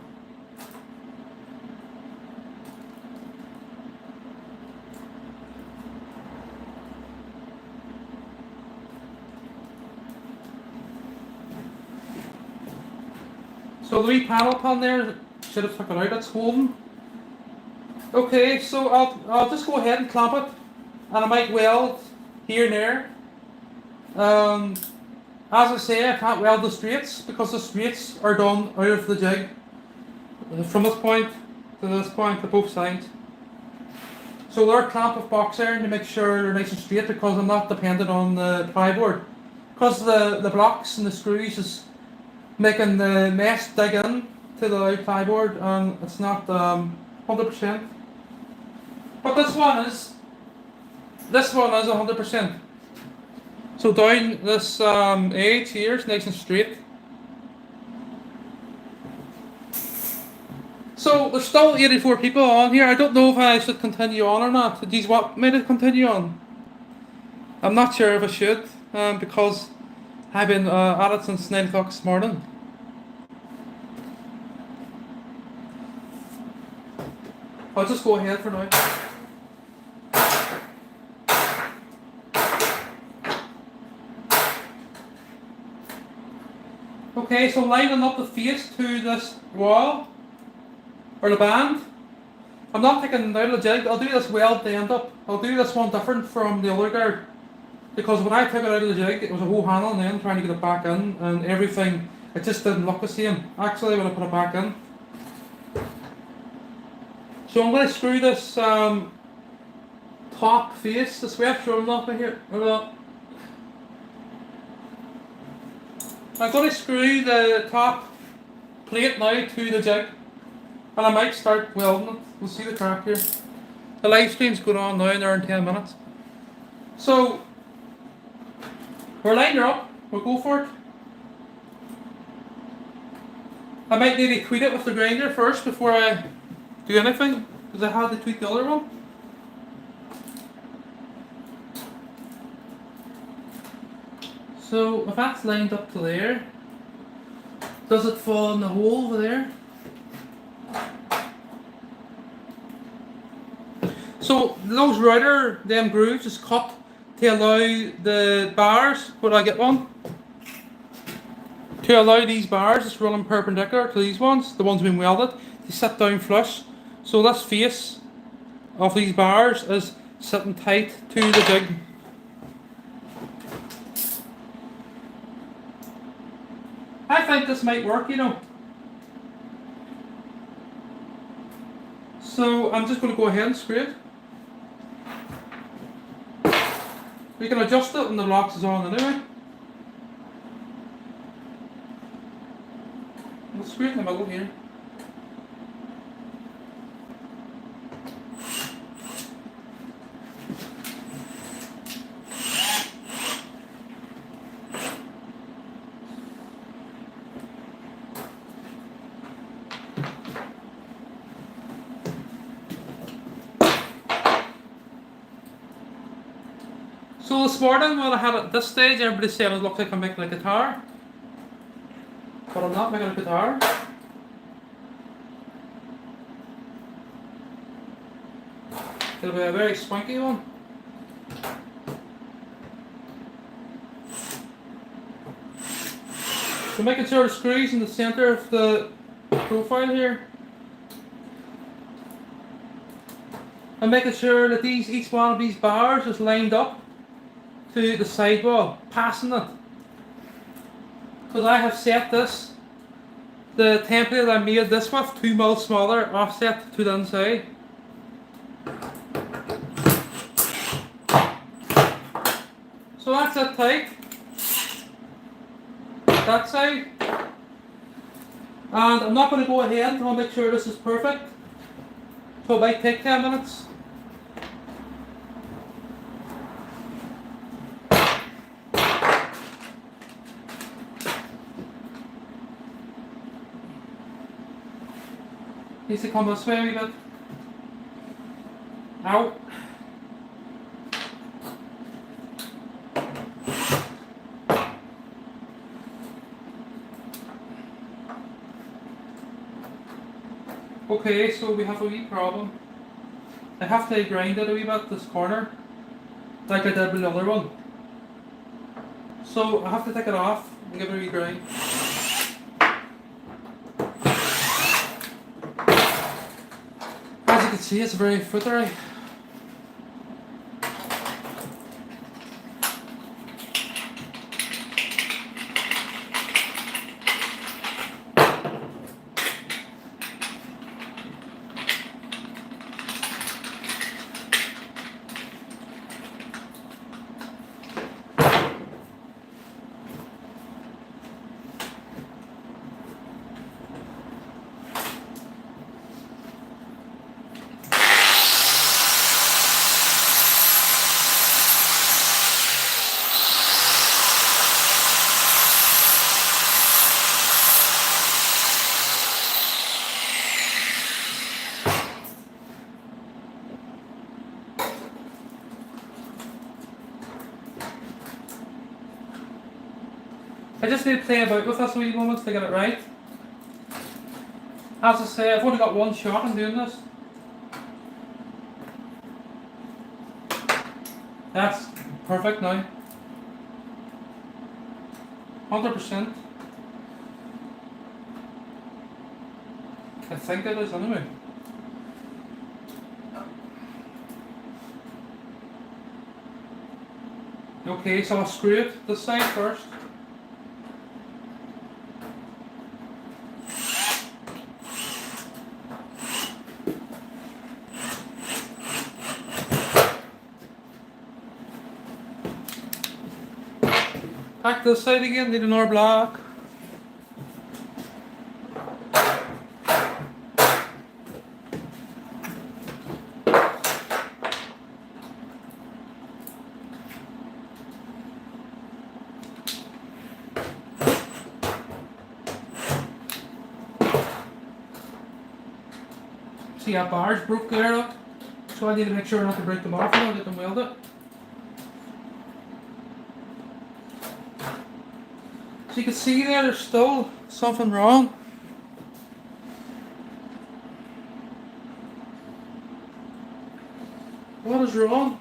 So the wee panel pin there, should have took it out, it's holding. Okay, so I'll just go ahead and clamp it, and I might weld here and there. As I say, I can't weld the straights because the straights are done out of the jig. From this point to this point to both sides. So they're clamp with box iron to make sure they're nice and straight because I'm not dependent on the plyboard. Because the blocks and the screws is making the mesh dig in to the plyboard and it's not 100%. But this one is 100%. So down this edge here is nice and straight. So there's still 84 people on here. I don't know if I should continue on or not. Do you want me to continue on? I'm not sure if I should because I've been at it since 9 o'clock this morning. I'll just go ahead for now. Okay, so lining up the face to this wall, or the band. I'm not taking it out of the jig, I'll do this weld to end up. I'll do this one different from the other guard. Because when I took it out of the jig, it was a whole handle and then trying to get it back in, and everything, it just didn't look the same. Actually, when I put it back in. So I'm going to screw this top face, this web shoulder off here. I'm going to screw the top plate now to the jig. And I might start welding it. We'll see the crack here. The live stream's going on now and they're in 10 minutes. So, we're lining her up. We'll go for it. I might need to tweak it with the grinder first before I do anything. Because I had to tweak the other one. So, if that's lined up to there, does it fall in the hole over there? So those router, them grooves is cut to allow the bars, would I get one? To allow these bars, it's running perpendicular to these ones, the ones being welded, to sit down flush. So this face of these bars is sitting tight to the jig. I think this might work, you know. So I'm just going to go ahead and screw it. We can adjust it when the locks is on anyway. We'll screw it in the middle here. So this morning when I had it at this stage, everybody said it looked like I'm making a guitar. But I'm not making a guitar. It'll be a very swanky one. So making sure the screws in the center of the profile here. And making sure that each one of these bars is lined up to the sidewall, passing it. Because I have set this, the template I made this with, 2 mil smaller, offset to the inside. So that's it tight. That side. And I'm not going to go ahead until I make sure this is perfect. So it might take 10 minutes. Needs to come this way a wee bit. Ow. Okay, so we have a wee problem. I have to grind it a wee bit, this corner, like I did with the other one. So I have to take it off and give it a wee grind. As you can see, it's very footery. I just need to play about with this a wee moment to get it right. As I say, I've only got one shot in doing this. That's perfect now. 100%. I think it is anyway. Okay, so I'll screw it this side first. Back this side again, need another block. See that bar's broke there, look. So I need to make sure not to break them off and I'll get them welded. So you can see there, there's still something wrong. What is wrong?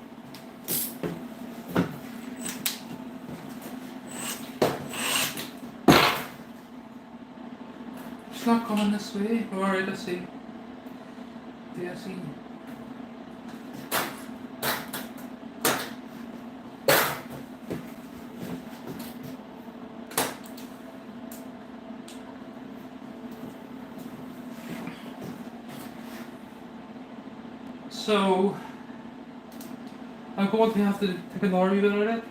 It's not coming this way. Alright, let's see. Do I see? So I'm going to have to take another wee bit out of it.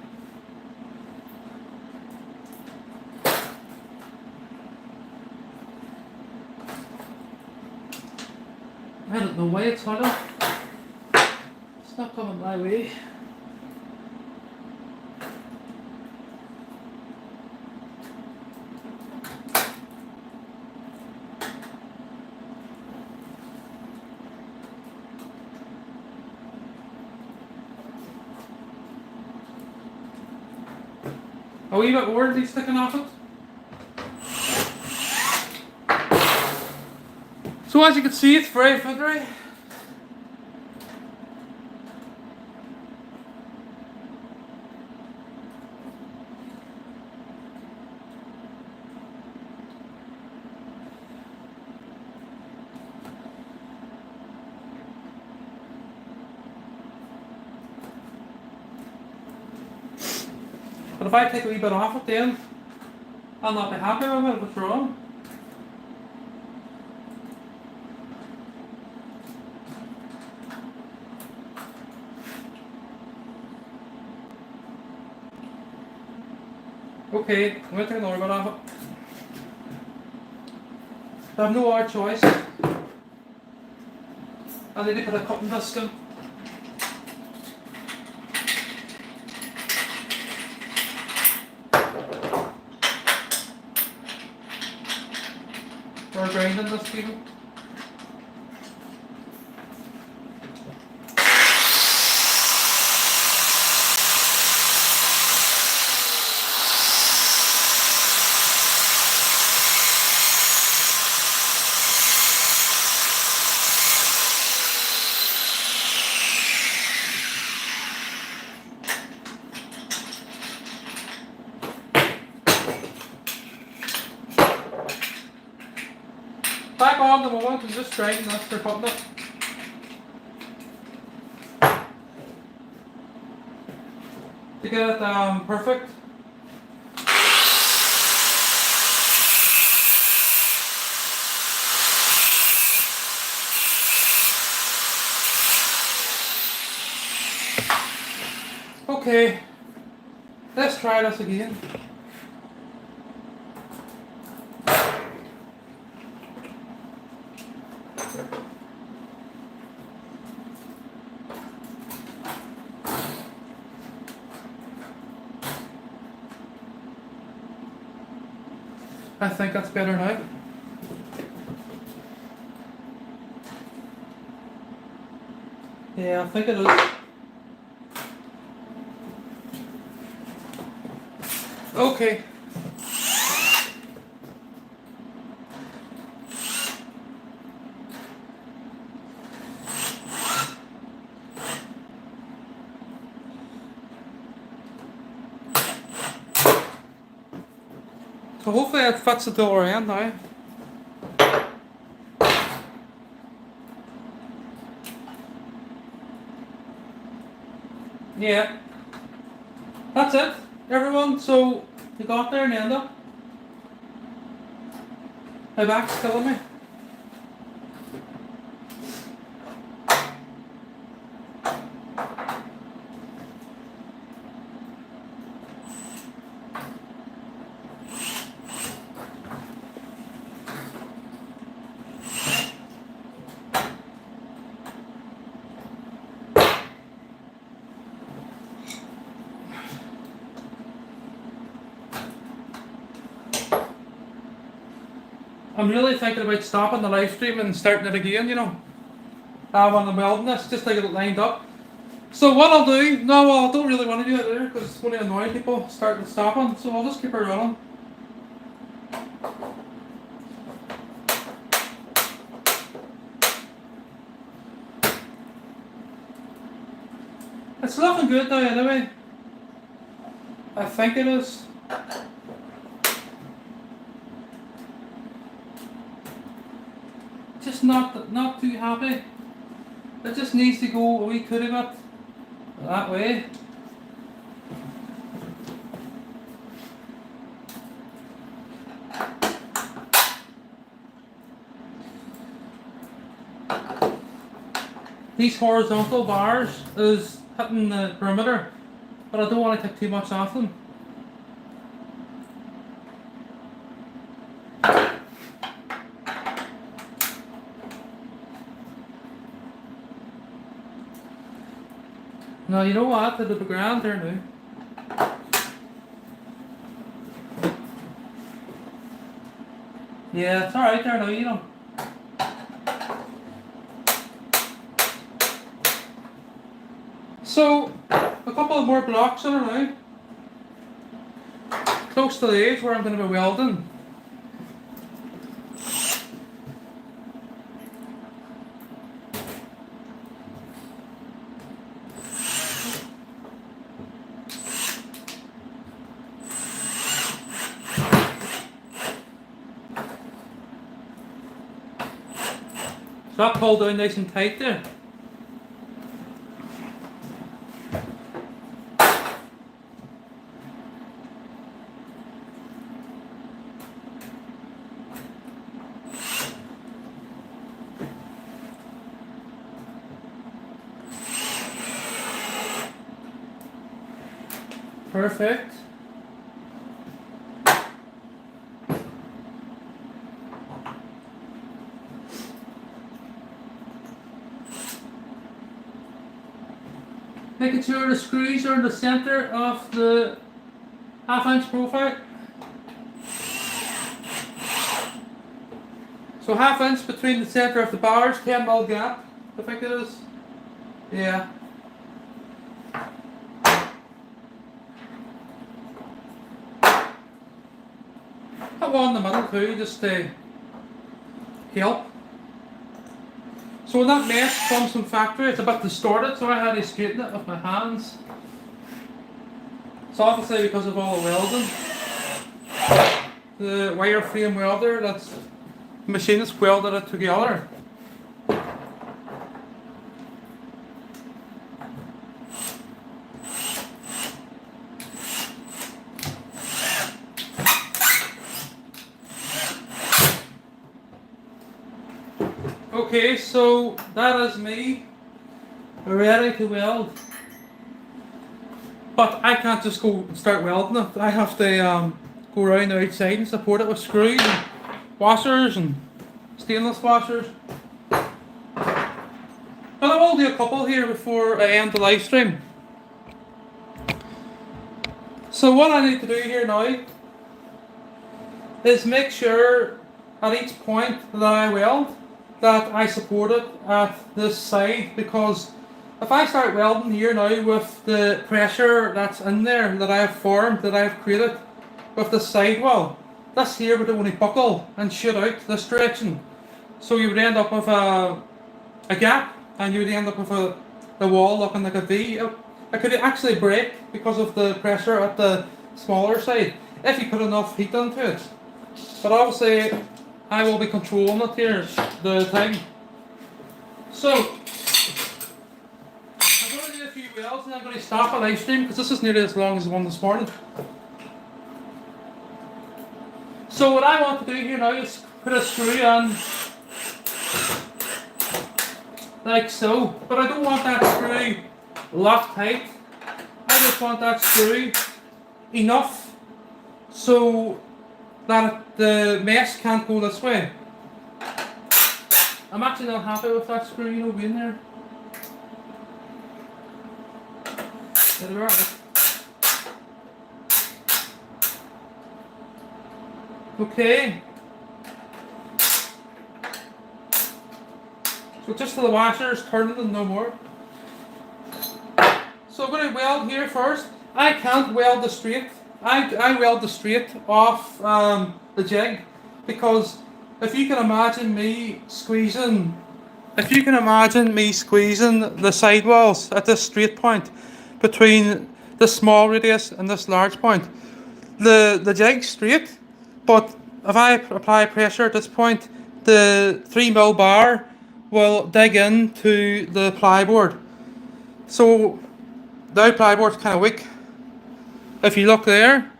I don't know why it's harder. It's not coming my way. A wee bit more these sticking off it. So as you can see, it's very footery. But if I take a wee bit off it then, I'll not be happy with it if it's wrong. Okay, I'm going to take another bit off it. I have no other choice. I need to put a cutting disc in. Or grinding disc even. Back on the moment and just grinding this for cutting it. To get it perfect. Okay, let's try this again. I think that's better now. Yeah, I think it is. Okay. So hopefully it fits the door end now. Yeah. That's it, everyone. So you got there in the end up. My back's killing me. I'm really thinking about stopping the live stream and starting it again, you know. When I'm welding this, just to get it lined up. So what I'll do, no, well, I don't really want to do it there because it's going to annoy people starting and stopping, so I'll just keep it running. It's looking good now anyway. I think it is. Just not too happy. It just needs to go a wee cutty bit that way. These horizontal bars is hitting the perimeter, but I don't want to take too much off them. Now you know what, it'll be grand there now. Yeah, it's alright there now, you know. So, a couple of more blocks in now. Close to the edge where I'm going to be welding. So that pulled down nice and tight there. Perfect. Making sure the screws are in the center of the half-inch profile. So half-inch between the center of the bars, 10mm gap, I think it is. Yeah. Put one in the middle too, just to help. So when that mesh comes from factory, it's a bit distorted, so I had to straighten it with my hands. So obviously because of all the welding, the wireframe welder that's machinist welded it together. Okay, so that is me ready to weld. But I can't just go and start welding it. I have to go around the outside and support it with screws and washers and stainless washers. But I will do a couple here before I end the live stream. So what I need to do here now is make sure at each point that I weld that I support it at this side, because if I start welding here now with the pressure that's in there that I have formed, that I have created with the sidewall, this here would only buckle and shoot out this direction. So you would end up with a gap, and you would end up with the wall looking like a V. It could actually break because of the pressure at the smaller side if you put enough heat into it. But obviously I will be controlling it here the time. So I'm going to do a few welds and I'm going to stop a live stream because this is nearly as long as the one this morning. So what I want to do here now is put a screw in like so, but I don't want that screw locked tight. I just want that screw enough so that the mesh can't go this way. I'm actually not happy with that screw, you know, being there. There we are. Okay. So just to the washers, turning them no more. So I'm going to weld here first. I can't weld the straight. I weld the straight off the jig, because if you can imagine me squeezing the sidewalls at this straight point between this small radius and this large point, the jig's straight, but if I apply pressure at this point, the 3mm bar will dig into the plyboard. So the plyboard's kind of weak. If you look there,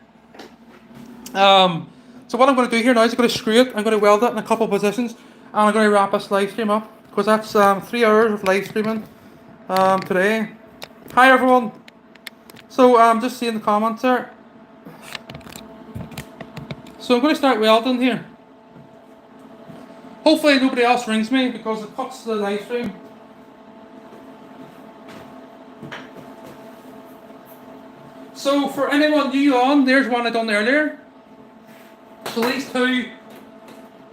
so what I'm going to do here now is I'm going to screw it. I'm going to weld it in a couple of positions, and I'm going to wrap this live stream up, because that's 3 hours of live streaming today. Hi everyone. So just seeing the comments there. So I'm going to start welding here. Hopefully nobody else rings me because it cuts the live stream. So for anyone new on, there's one I done earlier. So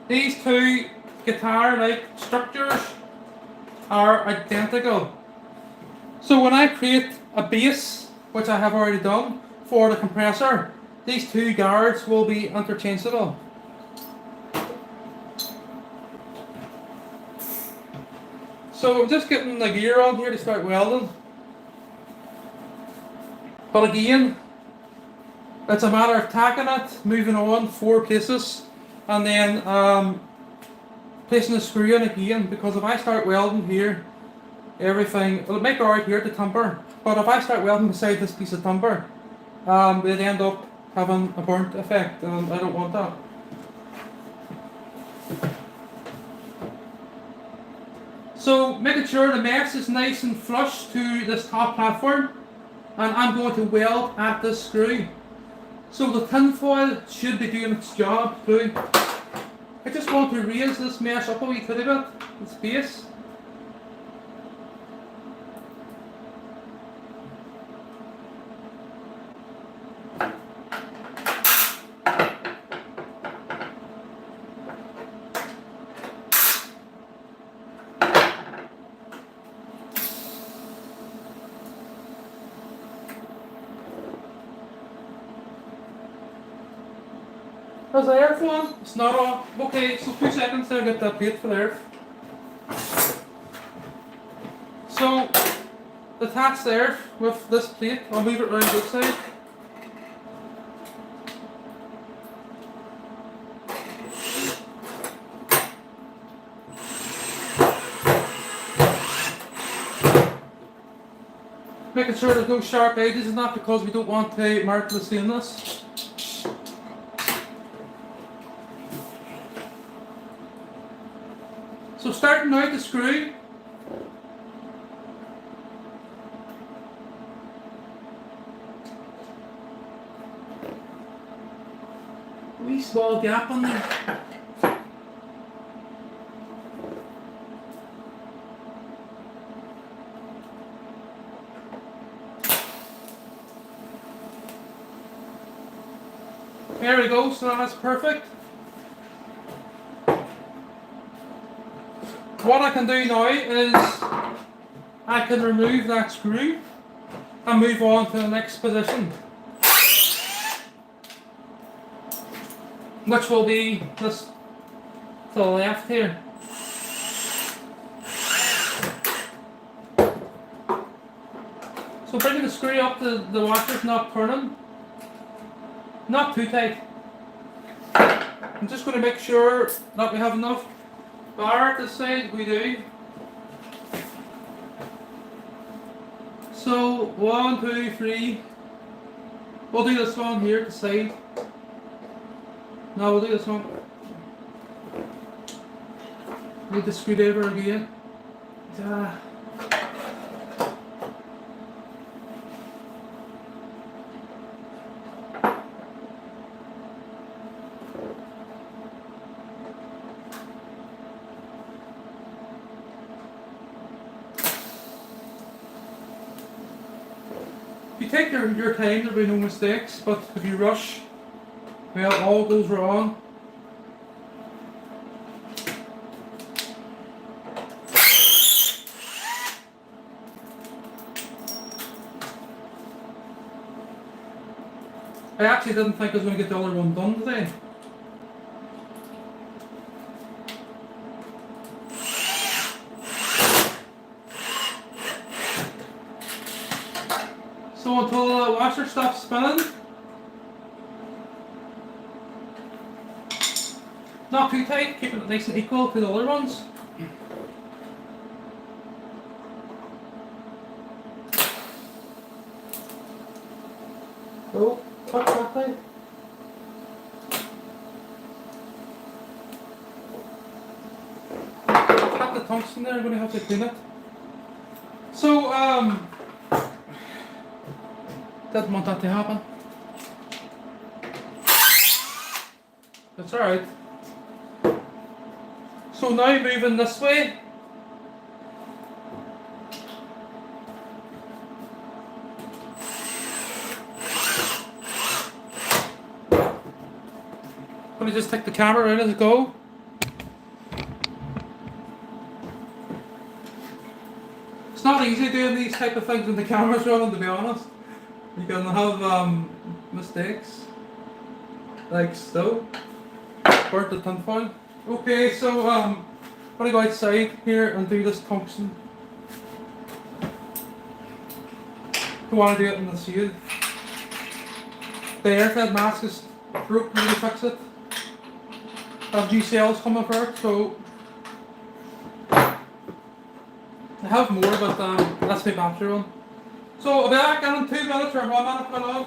these two guitar-like structures are identical. So when I create a base, which I have already done for the compressor, these two guards will be interchangeable. So I'm just getting the gear on here to start welding. But again, it's a matter of tacking it, moving on 4 places, and then placing the screw in again, because if I start welding here, everything, it'll make alright here at the timber, but if I start welding beside this piece of timber, it'll end up having a burnt effect, and I don't want that. So making sure the mesh is nice and flush to this top platform, and I'm going to weld at this screw. So the tinfoil should be doing its job too. I just want to raise this mesh up a wee titty bit, its base. There's the earth one. It's not on. Okay, so 2 seconds there, get that plate for the earth. So, attach the earth with this plate. I'll move it around this side. Making sure there's no sharp edges in that because we don't want to mark the stainless. So starting out the screw, wee small gap on there. There we go, so that's perfect. What I can do now is I can remove that screw and move on to the next position, which will be this to the left here. So bringing the screw up, the washer's not turning. Not too tight. I'm just going to make sure that we have enough bar at this side. We do. So 1, 2, 3. We'll do this one here at the side. No, we'll do this one. Need the screwdriver again. If you take your time, there'll be no mistakes, but if you rush, well, all goes wrong. I actually didn't think I was going to get the other one done today. So until the washer stops spinning, not too tight, keeping it nice and equal to the other ones. So, touch that thing. Got the tungsten there, I'm going to have to clean it. So, didn't want that to happen. That's alright. So now moving this way. Let me just take the camera in as I go. It's not easy doing these type of things when the camera's running, to be honest. You can have mistakes, like so. Burnt the tinfoil. Okay, so I'm gonna go outside here and do this tungsten. I want to do it in the shade. The airfed mask is broke, we need to fix it. I have new cells coming for it, so I have more, but that's my battery one. So I'll be back in 2 minutes or 1 minute for long.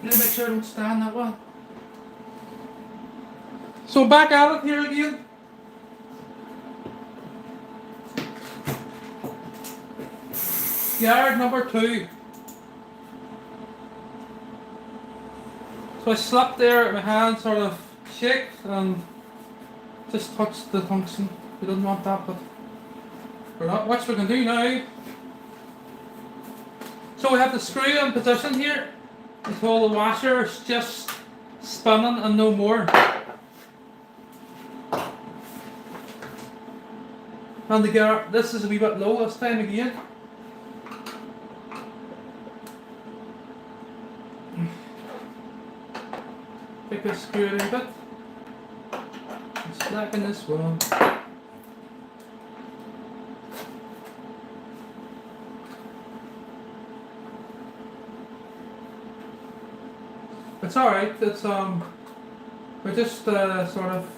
Need to make sure I don't stand that well. So back at it here again. Yard number 2. So I slapped there, my hand sort of shaked and just touched the tungsten. We didn't want that, but we're not much we can do now. So we have the screw in position here until the washer is just spinning and no more. And this is a wee bit low this time again. Pick a screw a little bit. And slacken this one. It's alright, it's we just sort of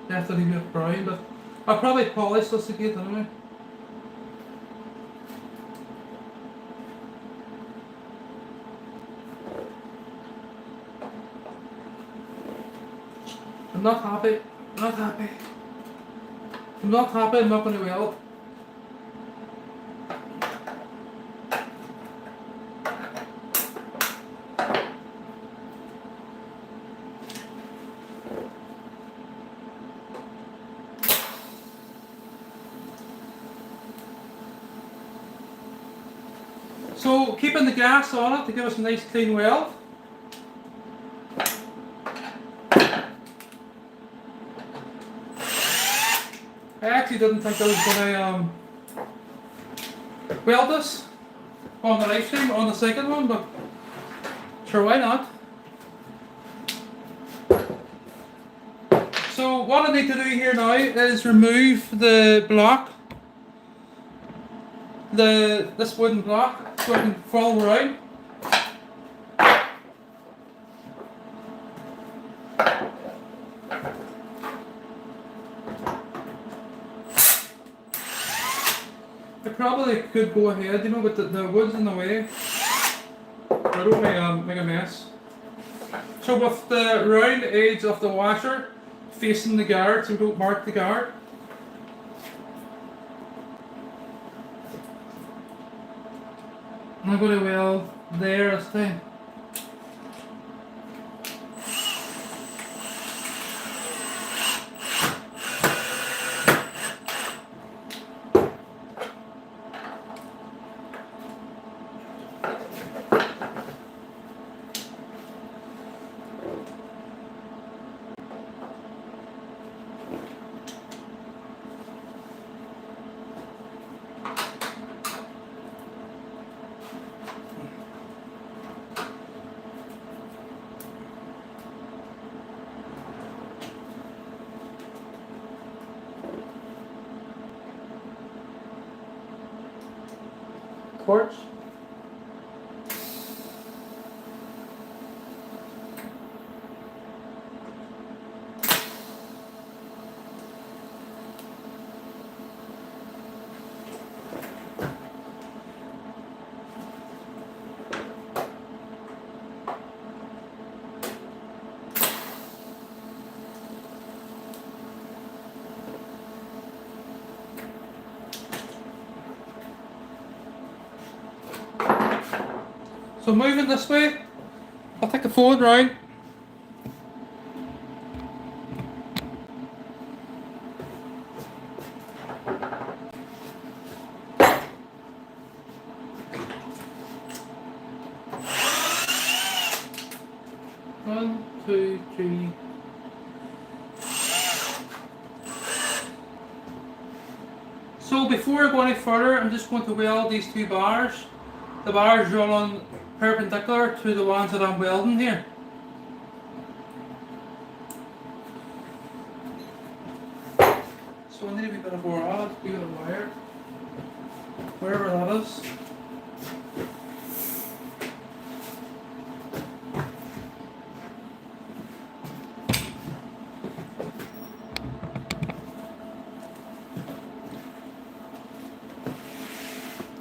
left it a bit brown, but I'll probably polish this again anyway. I'm not happy, I'm not happy. I'm not happy, I'm not going to weld. So keeping the gas on it to give us a nice clean weld. I actually didn't think I was going to weld this on the live stream on the second one, but sure, why not? So what I need to do here now is remove the block, this wooden block, so I can follow around. I probably could go ahead, you know, but the wood's in the way. I don't want to make a mess. So with the round edge of the washer facing the guard, so don't mark the guard. I'm going to weld there this time. Torch. So moving this way, I'll take the forward round. One, two, three. So before I go any further, I'm just going to weld these two bars. The bars run on perpendicular to the ones that I'm welding here. So I need a wee bit of rod, a wee bit of wire, wherever that is.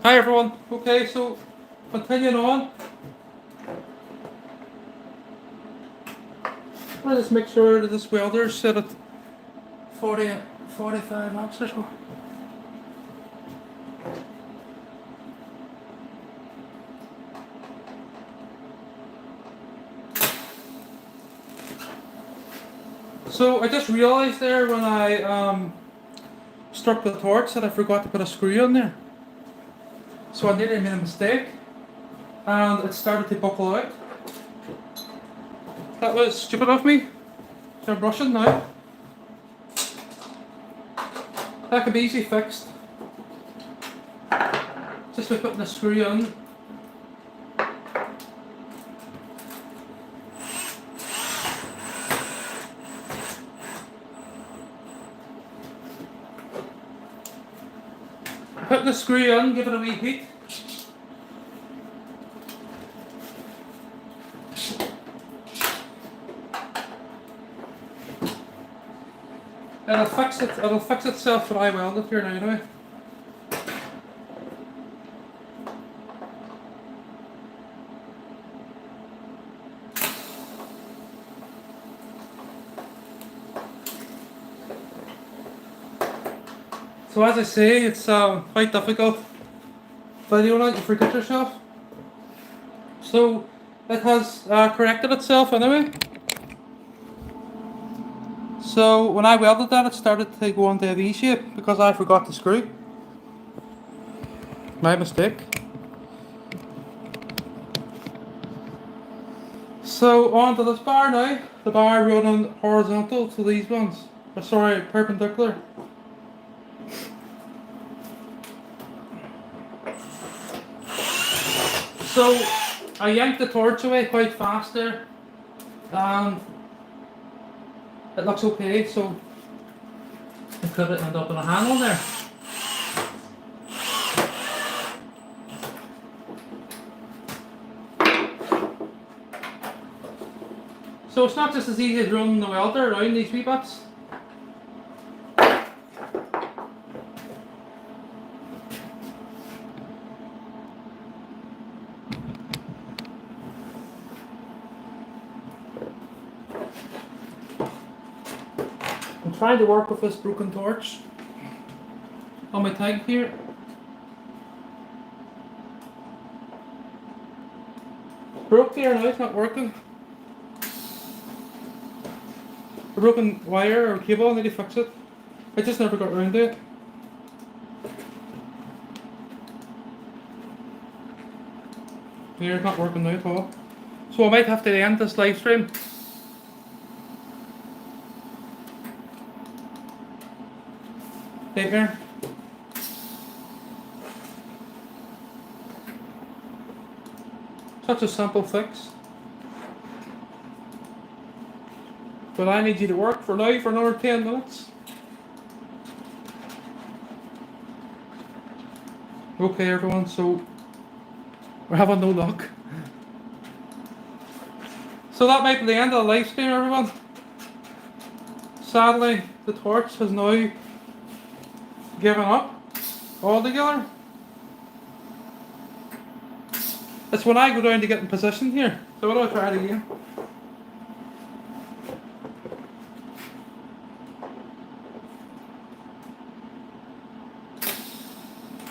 Hi everyone, okay, so continuing on. I'll just make sure that this welder is set at 45 amps or so. So I just realised there when I struck the torch that I forgot to put a screw on there. So I nearly made a mistake and it started to buckle out. That was stupid of me. So I'm brushing now. That can be easily fixed. Just by putting a screw on. Put the screw on, give it a wee heat. It'll fix itself when I weld it here now anyway. So as I say, it's quite difficult videoing it, you forget yourself. So it has corrected itself anyway. So when I welded that, it started to go into a V shape because I forgot the screw. My mistake. So on to this bar now. The bar running horizontal to these ones. Or sorry, perpendicular. So I yanked the torch away quite fast there, and it looks okay, so it could end up in a handle there. So it's not just as easy as running the welder around these wee bits. I'm trying to work with this broken torch on my tank here. Broke here now, it's not working. A broken wire or cable, I need to fix it. I just never got around to it. Here, it's not working now at all. So I might have to end this live stream. Right there. Such a simple fix. But I need you to work for now for another 10 minutes. Okay everyone, so we're having no luck. So that might be the end of the live stream everyone. Sadly, the torch has now given up altogether. It's when I go down to get in position here. So what do I try it again?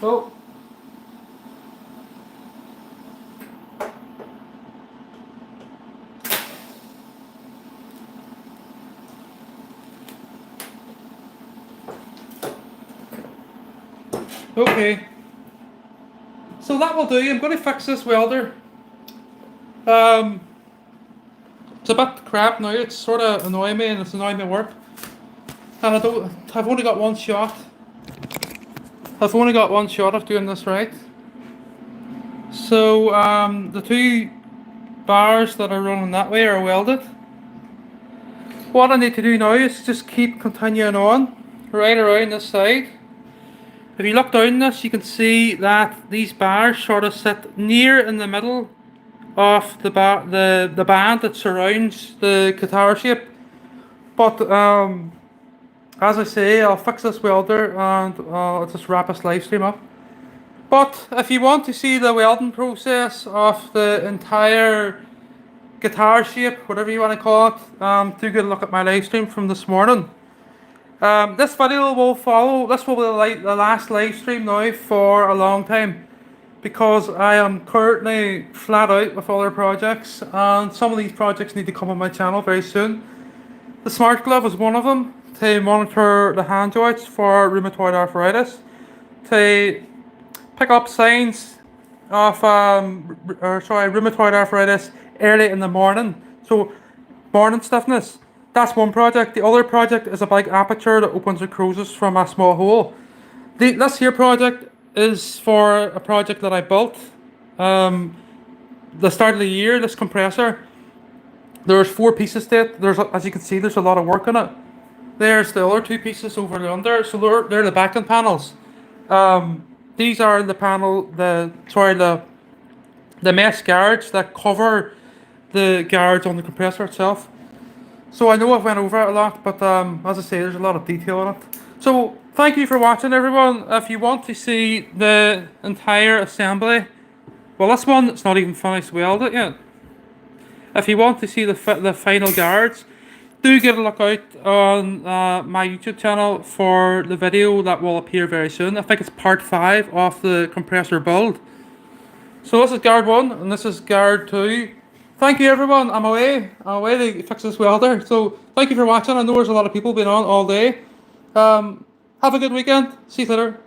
Oh. Okay. So that will do. I'm going to fix this welder. It's a bit crap now. It's sort of annoying me and it's annoying me at work. And I've only got one shot. I've only got one shot of doing this right. So the two bars that are running that way are welded. What I need to do now is just keep continuing on right around this side. If you look down this, you can see that these bars sort of sit near in the middle of the band that surrounds the guitar shape. But as I say, I'll fix this welder and I'll just wrap this live stream up. But if you want to see the welding process of the entire guitar shape, whatever you want to call it, do get a look at my live stream from this morning. This video will follow. This will be the last live stream now for a long time, because I am currently flat out with other projects, and some of these projects need to come on my channel very soon. The smart glove is one of them to monitor the hand joints for rheumatoid arthritis, to pick up signs of rheumatoid arthritis early in the morning. So morning stiffness. That's one project. The other project is a big aperture that opens and closes from a small hole. This here project is for a project that I built. The start of the year, this compressor. There's 4 pieces to it. As you can see, there's a lot of work on it. There's the other 2 pieces over under. So they're the backing panels. These are the the mesh guards that cover the guards on the compressor itself. So I know I've went over it a lot, but as I say, there's a lot of detail in it. So thank you for watching, everyone. If you want to see the entire assembly, well, this one it's not even finished welded yet. If you want to see the final guards, do get a look out on my YouTube channel for the video that will appear very soon. I think it's part 5 of the compressor build. So this is guard 1 and this is guard 2. Thank you, everyone. I'm away to fix this welder. So thank you for watching. I know there's a lot of people been on all day. Have a good weekend. See you later.